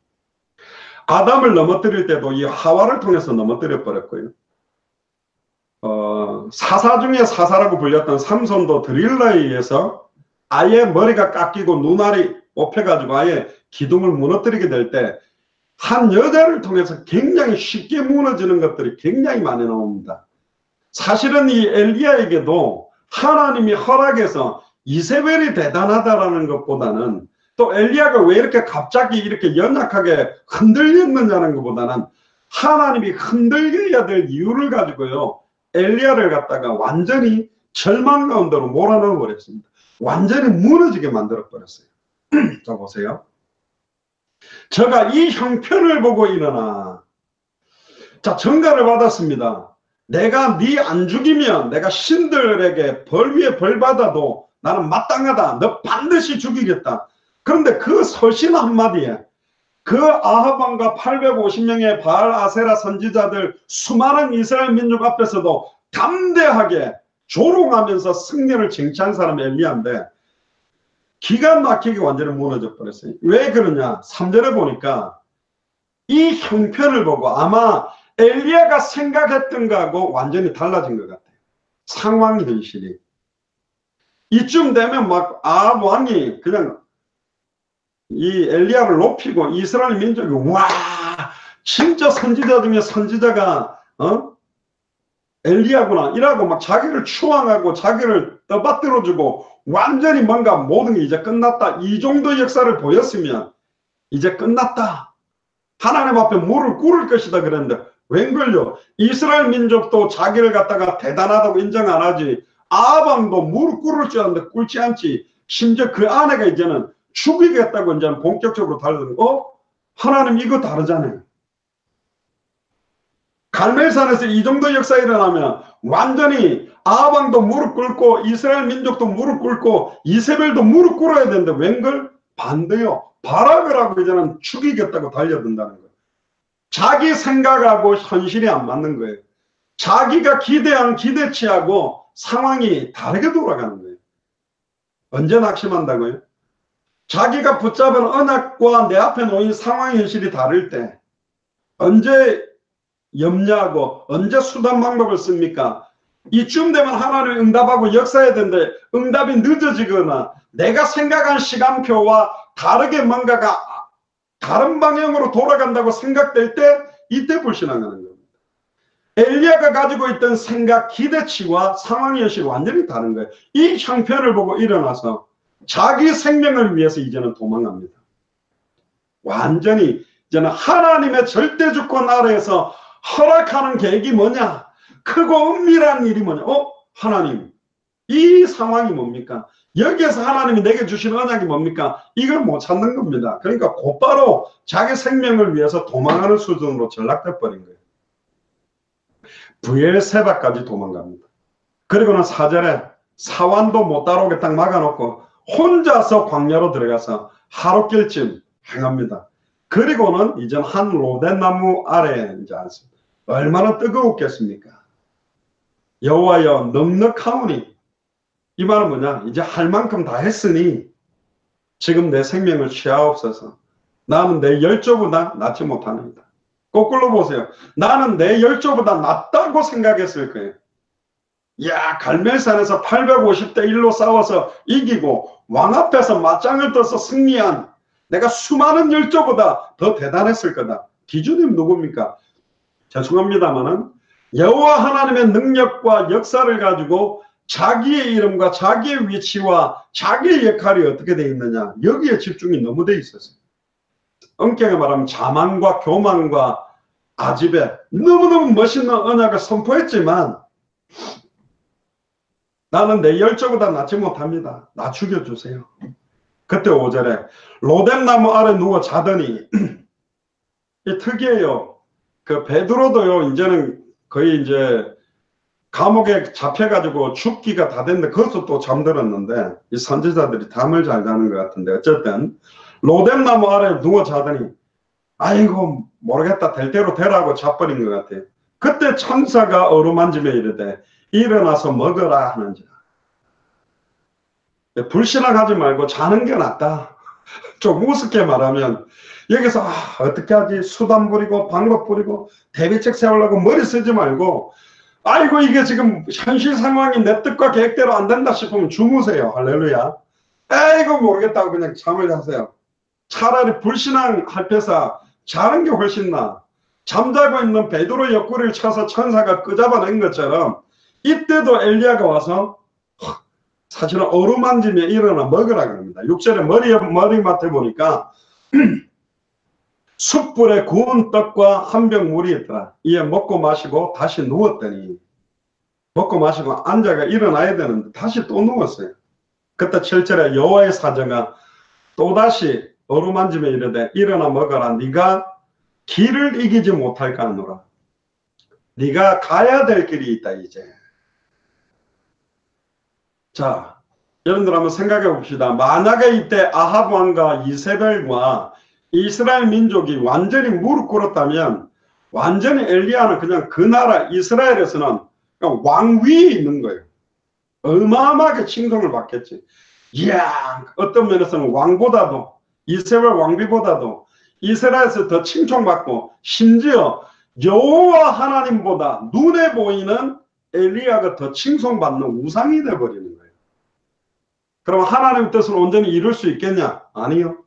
아담을 넘어뜨릴 때도 이 하와를 통해서 넘어뜨려 버렸고요. 사사 중에 사사라고 불렸던 삼손도 드릴라에 의해서 아예 머리가 깎이고 눈알이 뽑혀가지고 아예 기둥을 무너뜨리게 될 때 한 여자를 통해서 굉장히 쉽게 무너지는 것들이 굉장히 많이 나옵니다. 사실은 이 엘리야에게도 하나님이 허락해서 이세벨이 대단하다라는 것보다는 또 엘리야가 왜 이렇게 갑자기 이렇게 연약하게 흔들렸느냐는 것보다는 하나님이 흔들려야 될 이유를 가지고요, 엘리야를 갖다가 완전히 절망 가운데로 몰아넣어 버렸습니다. 완전히 무너지게 만들어 버렸어요. 자, 보세요. 저가 이 형편을 보고 일어나. 자, 전가를 받았습니다. 내가 네 안 죽이면 내가 신들에게 벌 위에 벌 받아도 나는 마땅하다. 너 반드시 죽이겠다. 그런데 그 서신 한마디에 그 아합 왕과 850명의 바알 아세라 선지자들 수많은 이스라엘 민족 앞에서도 담대하게 조롱하면서 승리를 쟁취한 사람이 엘리야인데 기가 막히게 완전히 무너져 버렸어요. 왜 그러냐? 3절에 보니까 이 형편을 보고 아마 엘리야가 생각했던 거하고 완전히 달라진 것 같아요. 상황 현실이. 이쯤 되면 막 아합 왕이 그냥 이 엘리야를 높이고 이스라엘 민족이 와 진짜 선지자 중에 선지자가 엘리야구나 이라고 막 자기를 추앙하고 자기를 떠받들어주고 완전히 뭔가 모든 게 이제 끝났다 이 정도 역사를 보였으면 이제 끝났다 하나님 앞에 무릎 꿇을 것이다 그랬는데 웬걸요? 이스라엘 민족도 자기를 갖다가 대단하다고 인정 안 하지. 아합 왕도 무릎 꿇을 줄 알았는데 꿇지 않지. 심지어 그 아내가 이제는 죽이겠다고 이제 본격적으로 달려드는 하나님 이거 다르잖아요. 갈멜산에서 이 정도 역사 일어나면 완전히 아합 왕도 무릎 꿇고 이스라엘 민족도 무릎 꿇고 이세벨도 무릎 꿇어야 되는데 웬걸? 반대요. 바락을 하고 이제는 죽이겠다고 달려든다는 거예요. 자기 생각하고 현실이 안 맞는 거예요. 자기가 기대한 기대치하고 상황이 다르게 돌아가는 거예요. 언제 낙심한다고요? 자기가 붙잡은 언약과 내 앞에 놓인 상황 현실이 다를 때 언제 염려하고 언제 수단 방법을 씁니까? 이쯤 되면 하나님을 응답하고 역사해야 되는데 응답이 늦어지거나 내가 생각한 시간표와 다르게 뭔가가 다른 방향으로 돌아간다고 생각될 때 이때 불신앙하는 겁니다. 엘리야가 가지고 있던 생각, 기대치와 상황 현실이 완전히 다른 거예요. 이 형편을 보고 일어나서 자기 생명을 위해서 이제는 도망갑니다. 완전히 이제는 하나님의 절대주권 아래에서 허락하는 계획이 뭐냐? 크고 은밀한 일이 뭐냐? 하나님, 이 상황이 뭡니까? 여기에서 하나님이 내게 주신 언약이 뭡니까? 이걸 못 찾는 겁니다. 그러니까 곧바로 자기 생명을 위해서 도망하는 수준으로 전락돼 버린 거예요. 브엘세바까지 도망갑니다. 그리고는 4절에 사완도 못 따라오게 딱 막아놓고 혼자서 광야로 들어가서 하룻길쯤 행합니다. 그리고는 이제 한 로덴나무 아래에 이제 앉습니다. 얼마나 뜨거웠겠습니까? 여호와여 넉넉하오니, 이 말은 뭐냐? 이제 할 만큼 다 했으니 지금 내 생명을 취하옵소서. 나는 내 열조보다 낫지 못합니다. 거꾸로 보세요. 나는 내 열조보다 낫다고 생각했을 거예요. 야, 갈멜산에서 850대 1로 싸워서 이기고 왕 앞에서 맞짱을 떠서 승리한 내가 수많은 열조보다 더 대단했을 거다. 기준이 누굽니까? 죄송합니다만은 여호와 하나님의 능력과 역사를 가지고 자기의 이름과 자기의 위치와 자기의 역할이 어떻게 되어 있느냐, 여기에 집중이 너무 돼 있었어요. 엄격하게 말하면 자만과 교만과 아집에 너무너무 멋있는 언약을 선포했지만 나는 내 열조보다 낫지 못합니다. 나 죽여주세요. 그때 5절에 로뎀나무 아래 누워 자더니 이 특이해요. 그 베드로도요, 이제는 거의 이제 감옥에 잡혀가지고 죽기가 다 됐는데 거기서 또 잠들었는데 이 선지자들이 잠을 잘 자는 것 같은데 어쨌든 로뎀나무 아래 누워 자더니 아이고 모르겠다, 될 대로 되라고 자버린 것 같아요. 그때 천사가 어루만지며 이르되 일어나서 먹어라 하는지. 불신앙하지 말고 자는 게 낫다. 좀 우습게 말하면 여기서 어떻게 하지, 수단 부리고 방법 부리고 대비책 세우려고 머리 쓰지 말고, 아이고 이게 지금 현실 상황이 내 뜻과 계획대로 안 된다 싶으면 주무세요. 할렐루야. 아이고 모르겠다고 그냥 잠을 자세요. 차라리 불신앙 할패사 자는 게 훨씬 나아. 잠자고 있는 베드로 옆구리를 쳐서 천사가 끄잡아낸 것처럼 이때도 엘리야가 와서 사실은 어루만지며 일어나 먹으라 그럽니다. 6절에 머리맡에 보니까 숯불에 구운 떡과 한 병 물이 있더라. 이에 먹고 마시고 다시 누웠더니, 먹고 마시고 앉아가 일어나야 되는데 다시 또 누웠어요. 그때 7절에 여호와의 사자가 또다시 어루만지며 이르되 일어나 먹어라. 네가 길을 이기지 못할까 하노라. 네가 가야 될 길이 있다 이제. 자, 여러분들 한번 생각해 봅시다. 만약에 이때 아합 왕과 이세벨과 이스라엘 민족이 완전히 무릎 꿇었다면 완전히 엘리야는 그냥 그 나라 이스라엘에서는 그냥 왕 위에 있는 거예요. 어마어마하게 칭송을 받겠지. 이야, 어떤 면에서는 왕보다도, 이세벨 왕비보다도 이스라엘에서 더 칭송받고 심지어 여호와 하나님보다 눈에 보이는 엘리야가 더 칭송받는 우상이 되어버리는 거예요. 그럼 하나님의 뜻을 온전히 이룰 수 있겠냐? 아니요.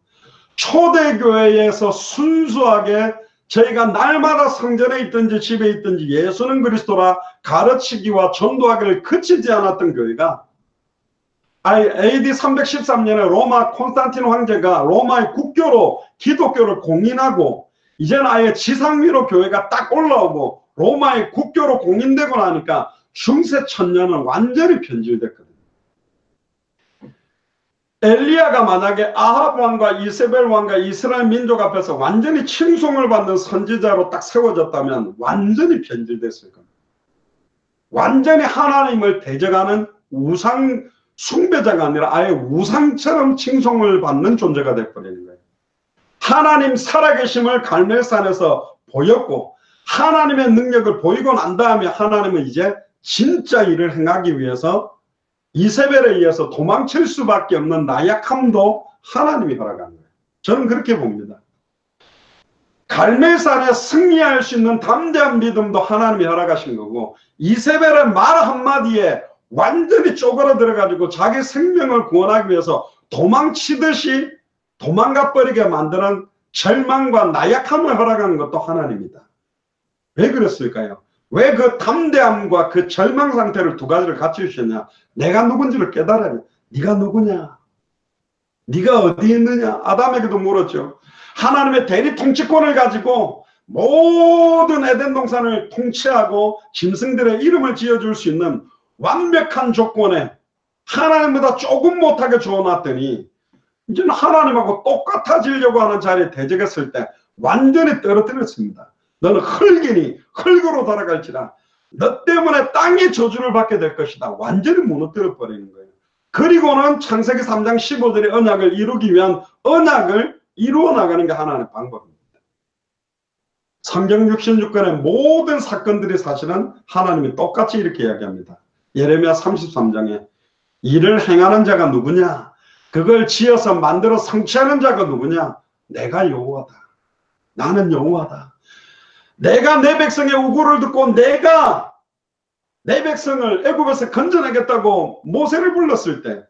초대교회에서 순수하게 저희가 날마다 성전에 있든지 집에 있든지 예수는 그리스도라 가르치기와 전도하기를 그치지 않았던 교회가 AD 313년에 로마 콘스탄틴 황제가 로마의 국교로 기독교를 공인하고 이제는 아예 지상 위로 교회가 딱 올라오고 로마의 국교로 공인되고 나니까 중세 천년은 완전히 변질됐거든요. 엘리야가 만약에 아합 왕과 이세벨 왕과 이스라엘 민족 앞에서 완전히 칭송을 받는 선지자로 딱 세워졌다면 완전히 변질됐을 겁니다. 완전히 하나님을 대적하는 우상 숭배자가 아니라 아예 우상처럼 칭송을 받는 존재가 되어버리는 거예요. 하나님 살아계심을 갈멜산에서 보였고 하나님의 능력을 보이고 난 다음에 하나님은 이제 진짜 일을 행하기 위해서 이세벨에 의해서 도망칠 수밖에 없는 나약함도 하나님이 허락한 거예요. 저는 그렇게 봅니다. 갈멜산에 승리할 수 있는 담대한 믿음도 하나님이 허락하신 거고 이세벨의 말 한마디에 완전히 쪼그라 들어가지고 자기 생명을 구원하기 위해서 도망치듯이 도망가 버리게 만드는 절망과 나약함을 허락하는 것도 하나님이다. 왜 그랬을까요? 왜 그 담대함과 그 절망 상태를 두 가지를 같이 주셨냐? 내가 누군지를 깨달아야 돼. 네가 누구냐? 네가 어디 있느냐? 아담에게도 물었죠. 하나님의 대리 통치권을 가지고 모든 에덴 동산을 통치하고 짐승들의 이름을 지어줄 수 있는 완벽한 조건에 하나님보다 조금 못하게 주어놨더니 이제는 하나님하고 똑같아지려고 하는 자리에 대적했을 때 완전히 떨어뜨렸습니다. 너는 흙이니 흙으로 돌아갈지라. 너 때문에 땅의 저주를 받게 될 것이다. 완전히 무너뜨려 버리는 거예요. 그리고는 창세기 3장 15절의 언약을 이루기 위한 언약을 이루어 나가는 게 하나님의 방법입니다. 성경 66권의 모든 사건들이 사실은 하나님이 똑같이 이렇게 이야기합니다. 예레미야 33장에 이를 행하는 자가 누구냐? 그걸 지어서 만들어 성취하는 자가 누구냐? 내가 여호와다. 나는 여호와다. 내가 내 백성의 우고를 듣고 내가 내 백성을 애굽에서 건져내겠다고 모세를 불렀을 때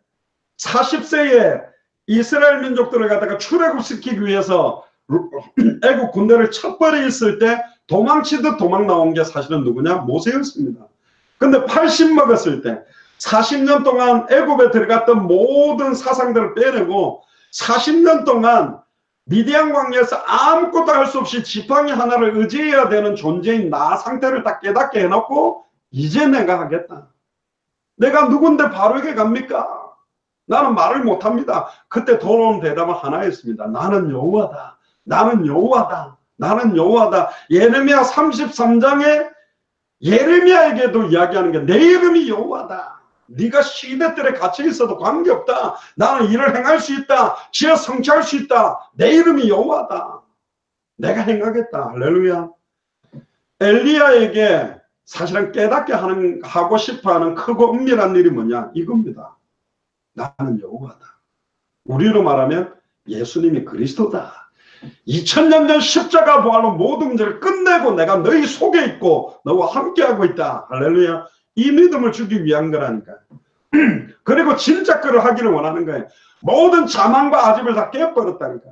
40세에 이스라엘 민족들을 갖다가 출애굽시키기 위해서 애굽 군대를 첫벌에 있을 때 도망치듯 도망 나온 게 사실은 누구냐? 모세였습니다. 근데 80 먹었을 때 40년 동안 애굽에 들어갔던 모든 사상들을 빼내고 40년 동안 미디안 광야에서 아무것도 할 수 없이 지팡이 하나를 의지해야 되는 존재인 나 상태를 딱 깨닫게 해놓고 이제 내가 하겠다. 내가 누군데 바로에게 갑니까? 나는 말을 못합니다. 그때 돌아온 대답은 하나였습니다. 나는 여호와다. 나는 여호와다. 나는 여호와다. 예레미야 33장에 예레미야에게도 이야기하는 게 내 이름이 여호와다. 네가 시대들에 갇혀 있어도 관계없다. 나는 일을 행할 수 있다. 지어 성취할 수 있다. 내 이름이 여호와다. 내가 행하겠다. 할렐루야. 엘리야에게 사실은 깨닫게 하고 싶어하는 크고 은밀한 일이 뭐냐? 이겁니다. 나는 여호와다. 우리로 말하면 예수님이 그리스도다. 2000년 전 십자가 부활로 모든 문제를 끝내고 내가 너희 속에 있고 너와 함께하고 있다. 할렐루야. 이 믿음을 주기 위한 거라니까. 그리고 진짜 그를 하기를 원하는 거예요. 모든 자만과 아집을 다 깨버렸다니까.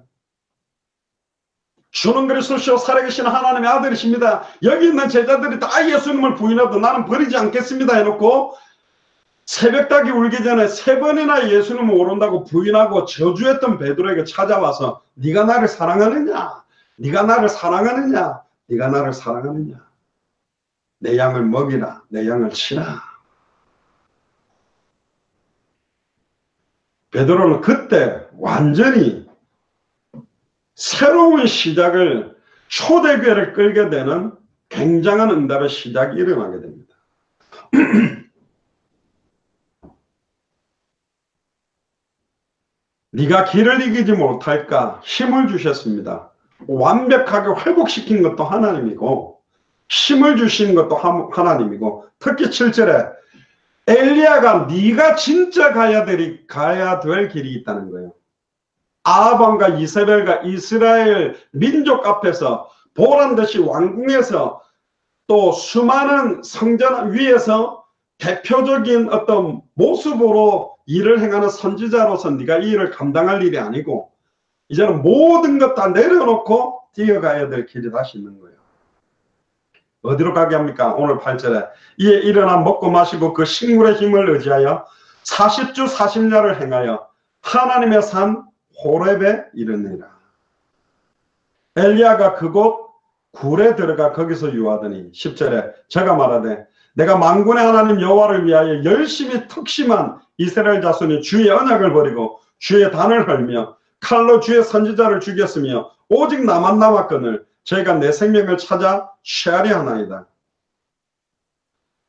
주는 그리스도시요 살아계신 하나님의 아들이십니다. 여기 있는 제자들이 다 예수님을 부인하도 나는 버리지 않겠습니다 해놓고 새벽닭이 울기 전에 3번이나 예수님을 오른다고 부인하고 저주했던 베드로에게 찾아와서 네가 나를 사랑하느냐? 네가 나를 사랑하느냐? 네가 나를 사랑하느냐? 내 양을 먹이라. 내 양을 치라. 베드로는 그때 완전히 새로운 시작을 초대교회를 끌게 되는 굉장한 응답의 시작이 일어나게 됩니다. 네가 길을 이기지 못할까 힘을 주셨습니다. 완벽하게 회복시킨 것도 하나님이고 힘을 주신 것도 하나님이고 특히 7절에 엘리야가 네가 진짜 가야 될 길이 있다는 거예요. 아합왕과 이세벨과 이스라엘 민족 앞에서 보란듯이 왕궁에서 또 수많은 성전 위에서 대표적인 어떤 모습으로 일을 행하는 선지자로서 네가 이 일을 감당할 일이 아니고 이제는 모든 것 다 내려놓고 뛰어가야 될 길이 다시 있는 거예요. 어디로 가게 합니까? 오늘 8절에 이에 일어나 먹고 마시고 그 식물의 힘을 의지하여 40주 40야를 행하여 하나님의 산 호렙에 이르니라. 엘리야가 그곳 굴에 들어가 거기서 유하더니 10절에 저가 말하되 내가 만군의 하나님 여호와를 위하여 열심히 특심한 이스라엘 자손이 주의 언약을 버리고 주의 단을 헐며 칼로 주의 선지자를 죽였으며 오직 나만 남았거늘 저희가 내 생명을 찾아 취하려 하나이다.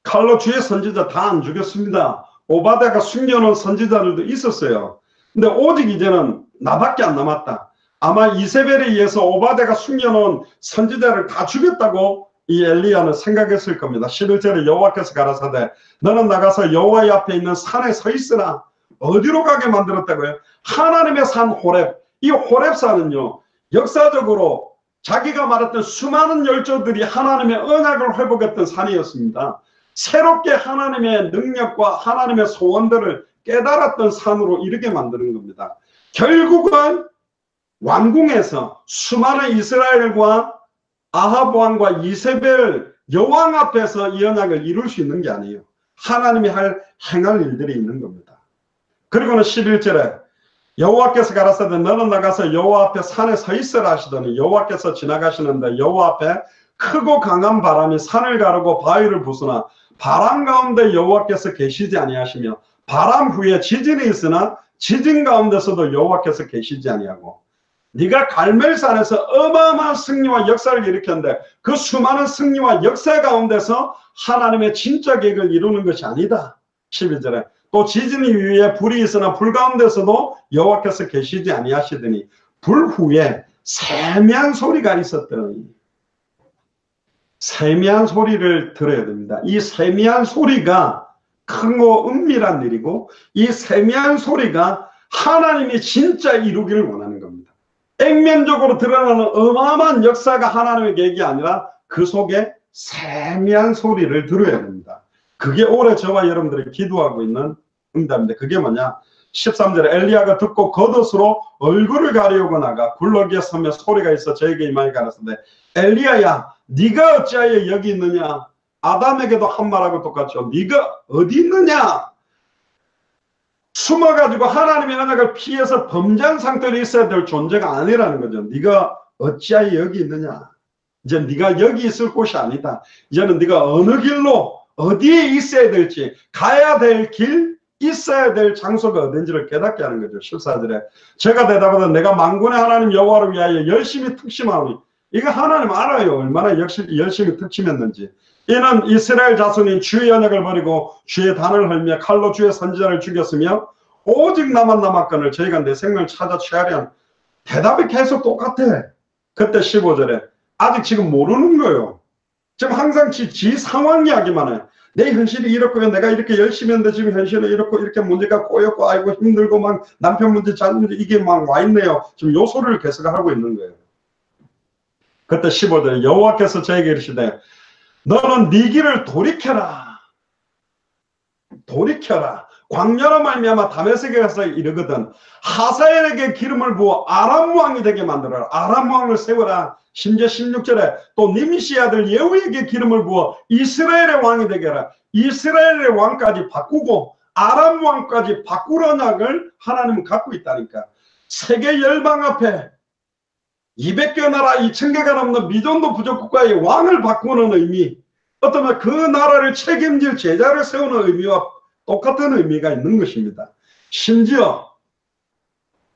칼로 주의 선지자 다 안 죽였습니다. 오바댜가 숨겨놓은 선지자들도 있었어요. 근데 오직 이제는 나밖에 안 남았다. 아마 이세벨에 의해서 오바댜가 숨겨놓은 선지자를 다 죽였다고 이 엘리야는 생각했을 겁니다. 11절에 여호와께서 가라사대 너는 나가서 여호와의 앞에 있는 산에 서 있으라. 어디로 가게 만들었다고요? 하나님의 산 호렙. 이 호렙산은요 역사적으로 자기가 말했던 수많은 열조들이 하나님의 언약을 회복했던 산이었습니다. 새롭게 하나님의 능력과 하나님의 소원들을 깨달았던 산으로 이르게 만드는 겁니다. 결국은 왕궁에서 수많은 이스라엘과 아합 왕과 이세벨 여왕 앞에서 이 언약을 이룰 수 있는 게 아니에요. 하나님이 행할 일들이 있는 겁니다. 그리고는 11절에 여호와께서 가라사대 너는 나가서 여호와 앞에 산에 서 있으라 하시더니 여호와께서 지나가시는데 여호와 앞에 크고 강한 바람이 산을 가르고 바위를 부수나 바람 가운데 여호와께서 계시지 아니하시며 바람 후에 지진이 있으나 지진 가운데서도 여호와께서 계시지 아니하고 네가 갈멜산에서 어마어마한 승리와 역사를 일으켰는데 그 수많은 승리와 역사 가운데서 하나님의 진짜 계획을 이루는 것이 아니다. 12절에 또 지진이 위에 불이 있으나 불 가운데서도 여호와께서 계시지 아니하시더니 불 후에 세미한 소리가 있었더니 세미한 소리를 들어야 됩니다. 이 세미한 소리가 크고 은밀한 일이고 이 세미한 소리가 하나님이 진짜 이루기를 원하는 겁니다. 액면적으로 드러나는 어마어마한 역사가 하나님의 계획이 아니라 그 속에 세미한 소리를 들어야 됩니다. 그게 올해 저와 여러분들이 기도하고 있는 응답인데 그게 뭐냐? 13절에 엘리야가 듣고 겉옷으로 얼굴을 가리우고 나가 굴러기에 서며 소리가 있어 저에게 이마에 가라사대 엘리야야 네가 어찌하여 여기 있느냐? 아담에게도 한 말하고 똑같죠. 네가 어디 있느냐? 숨어가지고 하나님의 언약을 피해서 범죄한 상태로 있어야 될 존재가 아니라는 거죠. 네가 어찌하여 여기 있느냐? 이제 네가 여기 있을 곳이 아니다. 이제는 네가 어느 길로 어디에 있어야 될지 가야 될 길, 있어야 될 장소가 어딘지를 깨닫게 하는 거죠. 14절에 제가 대답하되 내가 만군의 하나님 여호와를 위하여 열심히 특심하오니 이거 하나님 알아요. 얼마나 열심히 특심했는지. 이는 이스라엘 자손이 주의 언약을 버리고 주의 단을 헐며 칼로 주의 선지자를 죽였으며 오직 나만 남았거늘 저희가 내 생명을 찾아 취하련. 대답이 계속 똑같아. 그때 15절에 아직 지금 모르는 거예요. 지금 항상 지 상황 이야기만 해. 내 현실이 이렇고요. 내가 이렇게 열심히 했는데 지금 현실은 이렇고 이렇게 문제가 꼬였고 아이고 힘들고 막 남편 문제 자녀 문제 이게 막 와 있네요. 지금 요 소리를 계속 하고 있는 거예요. 그때 15절에 여호와께서 저에게 이르시되 너는 네 길을 돌이켜라. 돌이켜라. 광야로 말미암아 다메섹에 가서 이르거든 하사엘에게 기름을 부어 아람 왕이 되게 만들어라. 아람 왕을 세워라. 심지어 16절에 또 니미시 아들 예후에게 기름을 부어 이스라엘의 왕이 되게 하라. 이스라엘의 왕까지 바꾸고 아람 왕까지 바꿀 언약을 하나님은 갖고 있다니까. 세계 열방 앞에 200개 나라 2000개가 넘는 미전도 부족 국가의 왕을 바꾸는 의미, 어쩌면 그 나라를 책임질 제자를 세우는 의미와 똑같은 의미가 있는 것입니다. 심지어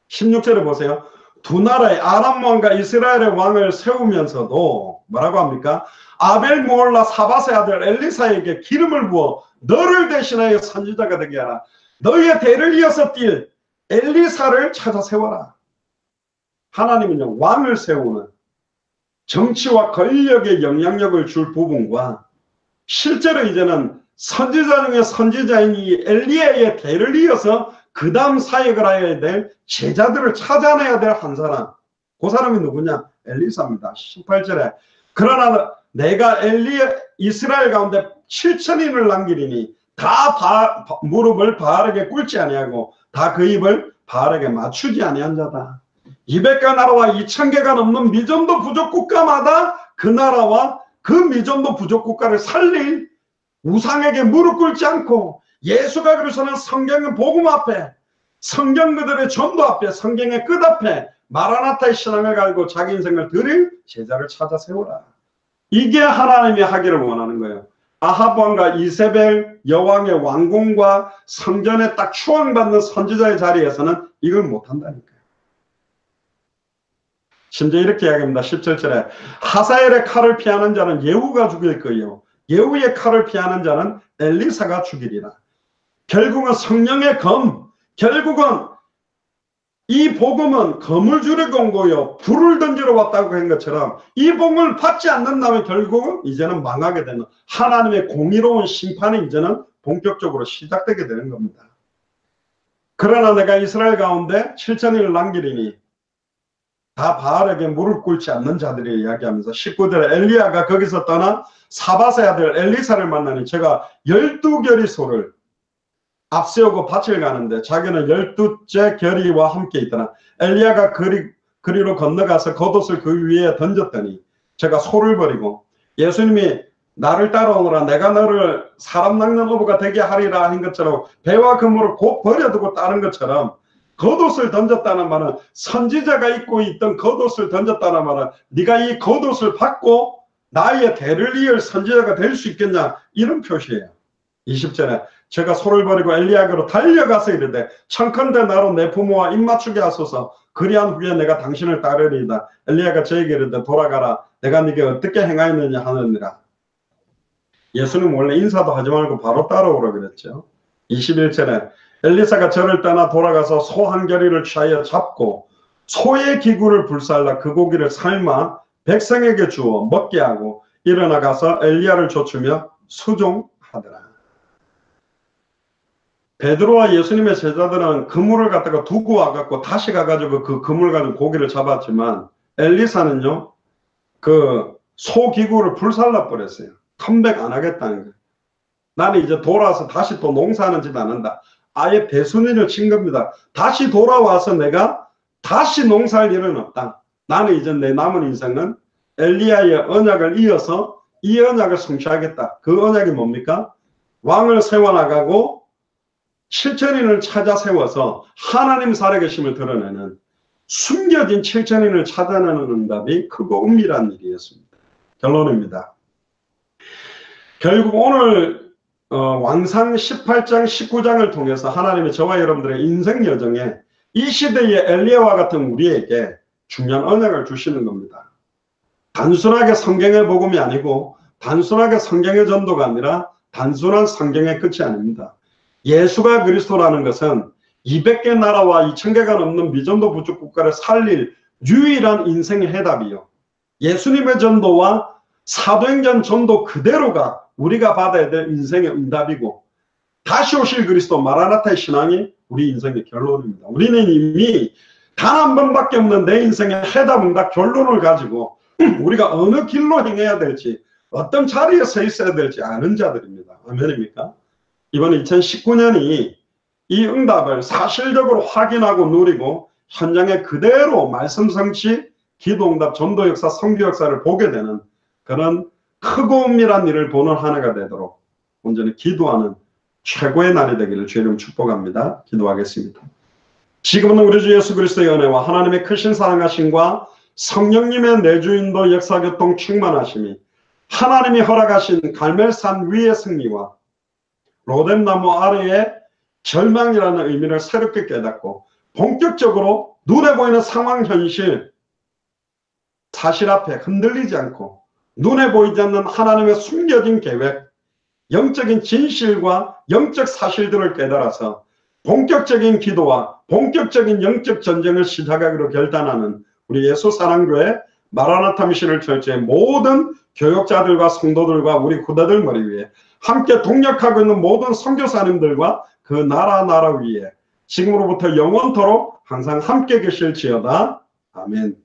16절에 보세요. 두 나라의 아람 왕과 이스라엘의 왕을 세우면서도 뭐라고 합니까? 아벨 모올라 사바세 아들 엘리사에게 기름을 부어 너를 대신하여 선지자가 되게 하라. 너희의 대를 이어서 뛸 엘리사를 찾아 세워라. 하나님은요, 왕을 세우는 정치와 권력의 영향력을 줄 부분과 실제로 이제는 선지자 중에 선지자인 이 엘리야의 대를 이어서 그 다음 사역을 해야 될 제자들을 찾아내야 될 한 사람. 그 사람이 누구냐? 엘리사입니다. 18절에 그러나 내가 이스라엘 가운데 7천인을 남기리니 다 무릎을 바알에게 꿇지 아니하고 다 그 입을 바알에게 맞추지 아니한 자다. 200개 나라와 2000개가 넘는 미전도 부족 국가마다 그 나라와 그 미전도 부족 국가를 살릴 우상에게 무릎 꿇지 않고 예수가 그러서는 성경의 복음 앞에 성경 그들의 전도 앞에 성경의 끝 앞에 마라나타의 신앙을 가지고 자기 인생을 드릴 제자를 찾아 세우라. 이게 하나님이 하기를 원하는 거예요. 아합 왕과 이세벨 여왕의 왕궁과 성전에 딱 추앙받는 선지자의 자리에서는 이걸 못한다니까요. 심지어 이렇게 이야기합니다. 17절에 하사엘의 칼을 피하는 자는 예후가 죽일 거요 예후의 칼을 피하는 자는 엘리사가 죽이리라. 결국은 성령의 검, 결국은 이 복음은 검을 주려고 온 거요 불을 던지러 왔다고 한 것처럼 이 복음을 받지 않는다면 결국은 이제는 망하게 되는 하나님의 공의로운 심판이 이제는 본격적으로 시작되게 되는 겁니다. 그러나 내가 이스라엘 가운데 7천인을 남기리니 다 바알에게 무릎 꿇지 않는 자들이 이야기하면서 19절에 엘리야가 거기서 떠나 사바세 아들 엘리사를 만나니 제가 12결의 소를 앞세우고 밭을 가는데 자기는 12째 결의와 함께 있더라. 엘리야가 그리로 건너가서 겉옷을 그 위에 던졌더니 제가 소를 버리고 예수님이 나를 따라오너라 내가 너를 사람 낚는 어부가 되게 하리라 한 것처럼 배와 그물을 곧 버려두고 따른 것처럼 겉옷을 던졌다는 말은 선지자가 입고 있던 겉옷을 던졌다는 말은 네가 이 겉옷을 받고 나의 대를 이을 선지자가 될 수 있겠냐, 이런 표시예요. 20절에 제가 소를 버리고 엘리야에게로 달려가서 이르되 청컨대 나로 내 부모와 입맞추게 하소서. 그리한 후에 내가 당신을 따르리이다. 엘리야가 저에게 이르되 돌아가라. 내가 네게 어떻게 행하였느냐 하느니라. 예수는 원래 인사도 하지 말고 바로 따라오라 그랬죠. 21절에 엘리사가 저를 떠나 돌아가서 소 한 겨리를 취하여 잡고 소의 기구를 불살라 그 고기를 삶아 백성에게 주어 먹게 하고 일어나 가서 엘리야를 좇으며 수종하더라. 베드로와 예수님의 제자들은 그물을 갖다가 두고 와갖고 다시 가가지고 그 그물 가지고 고기를 잡았지만 엘리사는요, 그 소 기구를 불살라 버렸어요. 컴백 안 하겠다는 거예요. 나는 이제 돌아와서 다시 또 농사하는 짓 안 한다. 아예 배순위를 친 겁니다. 다시 돌아와서 내가 다시 농사할 일은 없다. 나는 이제 내 남은 인생은 엘리야의 언약을 이어서 이 언약을 성취하겠다. 그 언약이 뭡니까? 왕을 세워나가고 칠천인을 찾아 세워서 하나님 살아계심을 드러내는, 숨겨진 칠천인을 찾아내는 응답이 크고 은밀한 일이었습니다. 결론입니다. 결국 오늘 왕상 18장 19장을 통해서 하나님이 저와 여러분들의 인생 여정에 이 시대의 엘리야와 같은 우리에게 중요한 언약을 주시는 겁니다. 단순하게 성경의 복음이 아니고 단순하게 성경의 전도가 아니라 단순한 성경의 끝이 아닙니다. 예수가 그리스도라는 것은 200개 나라와 2000개가 넘는 미전도 부족 국가를 살릴 유일한 인생의 해답이요. 예수님의 전도와 사도행전 전도 그대로가 우리가 받아야 될 인생의 응답이고, 다시 오실 그리스도 마라나타의 신앙이 우리 인생의 결론입니다. 우리는 이미 단 한 번밖에 없는 내 인생의 해답, 응답, 결론을 가지고 우리가 어느 길로 행해야 될지, 어떤 자리에 서 있어야 될지 아는 자들입니다. 아멘입니까? 이번 2019년이 이 응답을 사실적으로 확인하고 누리고 현장에 그대로 말씀 성취, 기도 응답, 전도 역사, 선교 역사를 보게 되는 그런 크고 은밀한 일을 보는 한 해가 되도록 온전히 기도하는 최고의 날이 되기를 주님 축복합니다. 기도하겠습니다. 지금은 우리 주 예수 그리스도의 은혜와 하나님의 크신 사랑하심과 성령님의 내주인도 역사교통 충만하심이, 하나님이 허락하신 갈멜산 위의 승리와 로뎀나무 아래의 절망이라는 의미를 새롭게 깨닫고 본격적으로 눈에 보이는 상황, 현실, 사실 앞에 흔들리지 않고 눈에 보이지 않는 하나님의 숨겨진 계획, 영적인 진실과 영적 사실들을 깨달아서 본격적인 기도와 본격적인 영적 전쟁을 시작하기로 결단하는 우리 예수 사랑교회 마라나타 미션을 철저히 모든 교역자들과 성도들과 우리 후대들 머리 위에 함께 동력하고 있는 모든 선교사님들과 그 나라 위에 지금으로부터 영원토록 항상 함께 계실지어다. 아멘.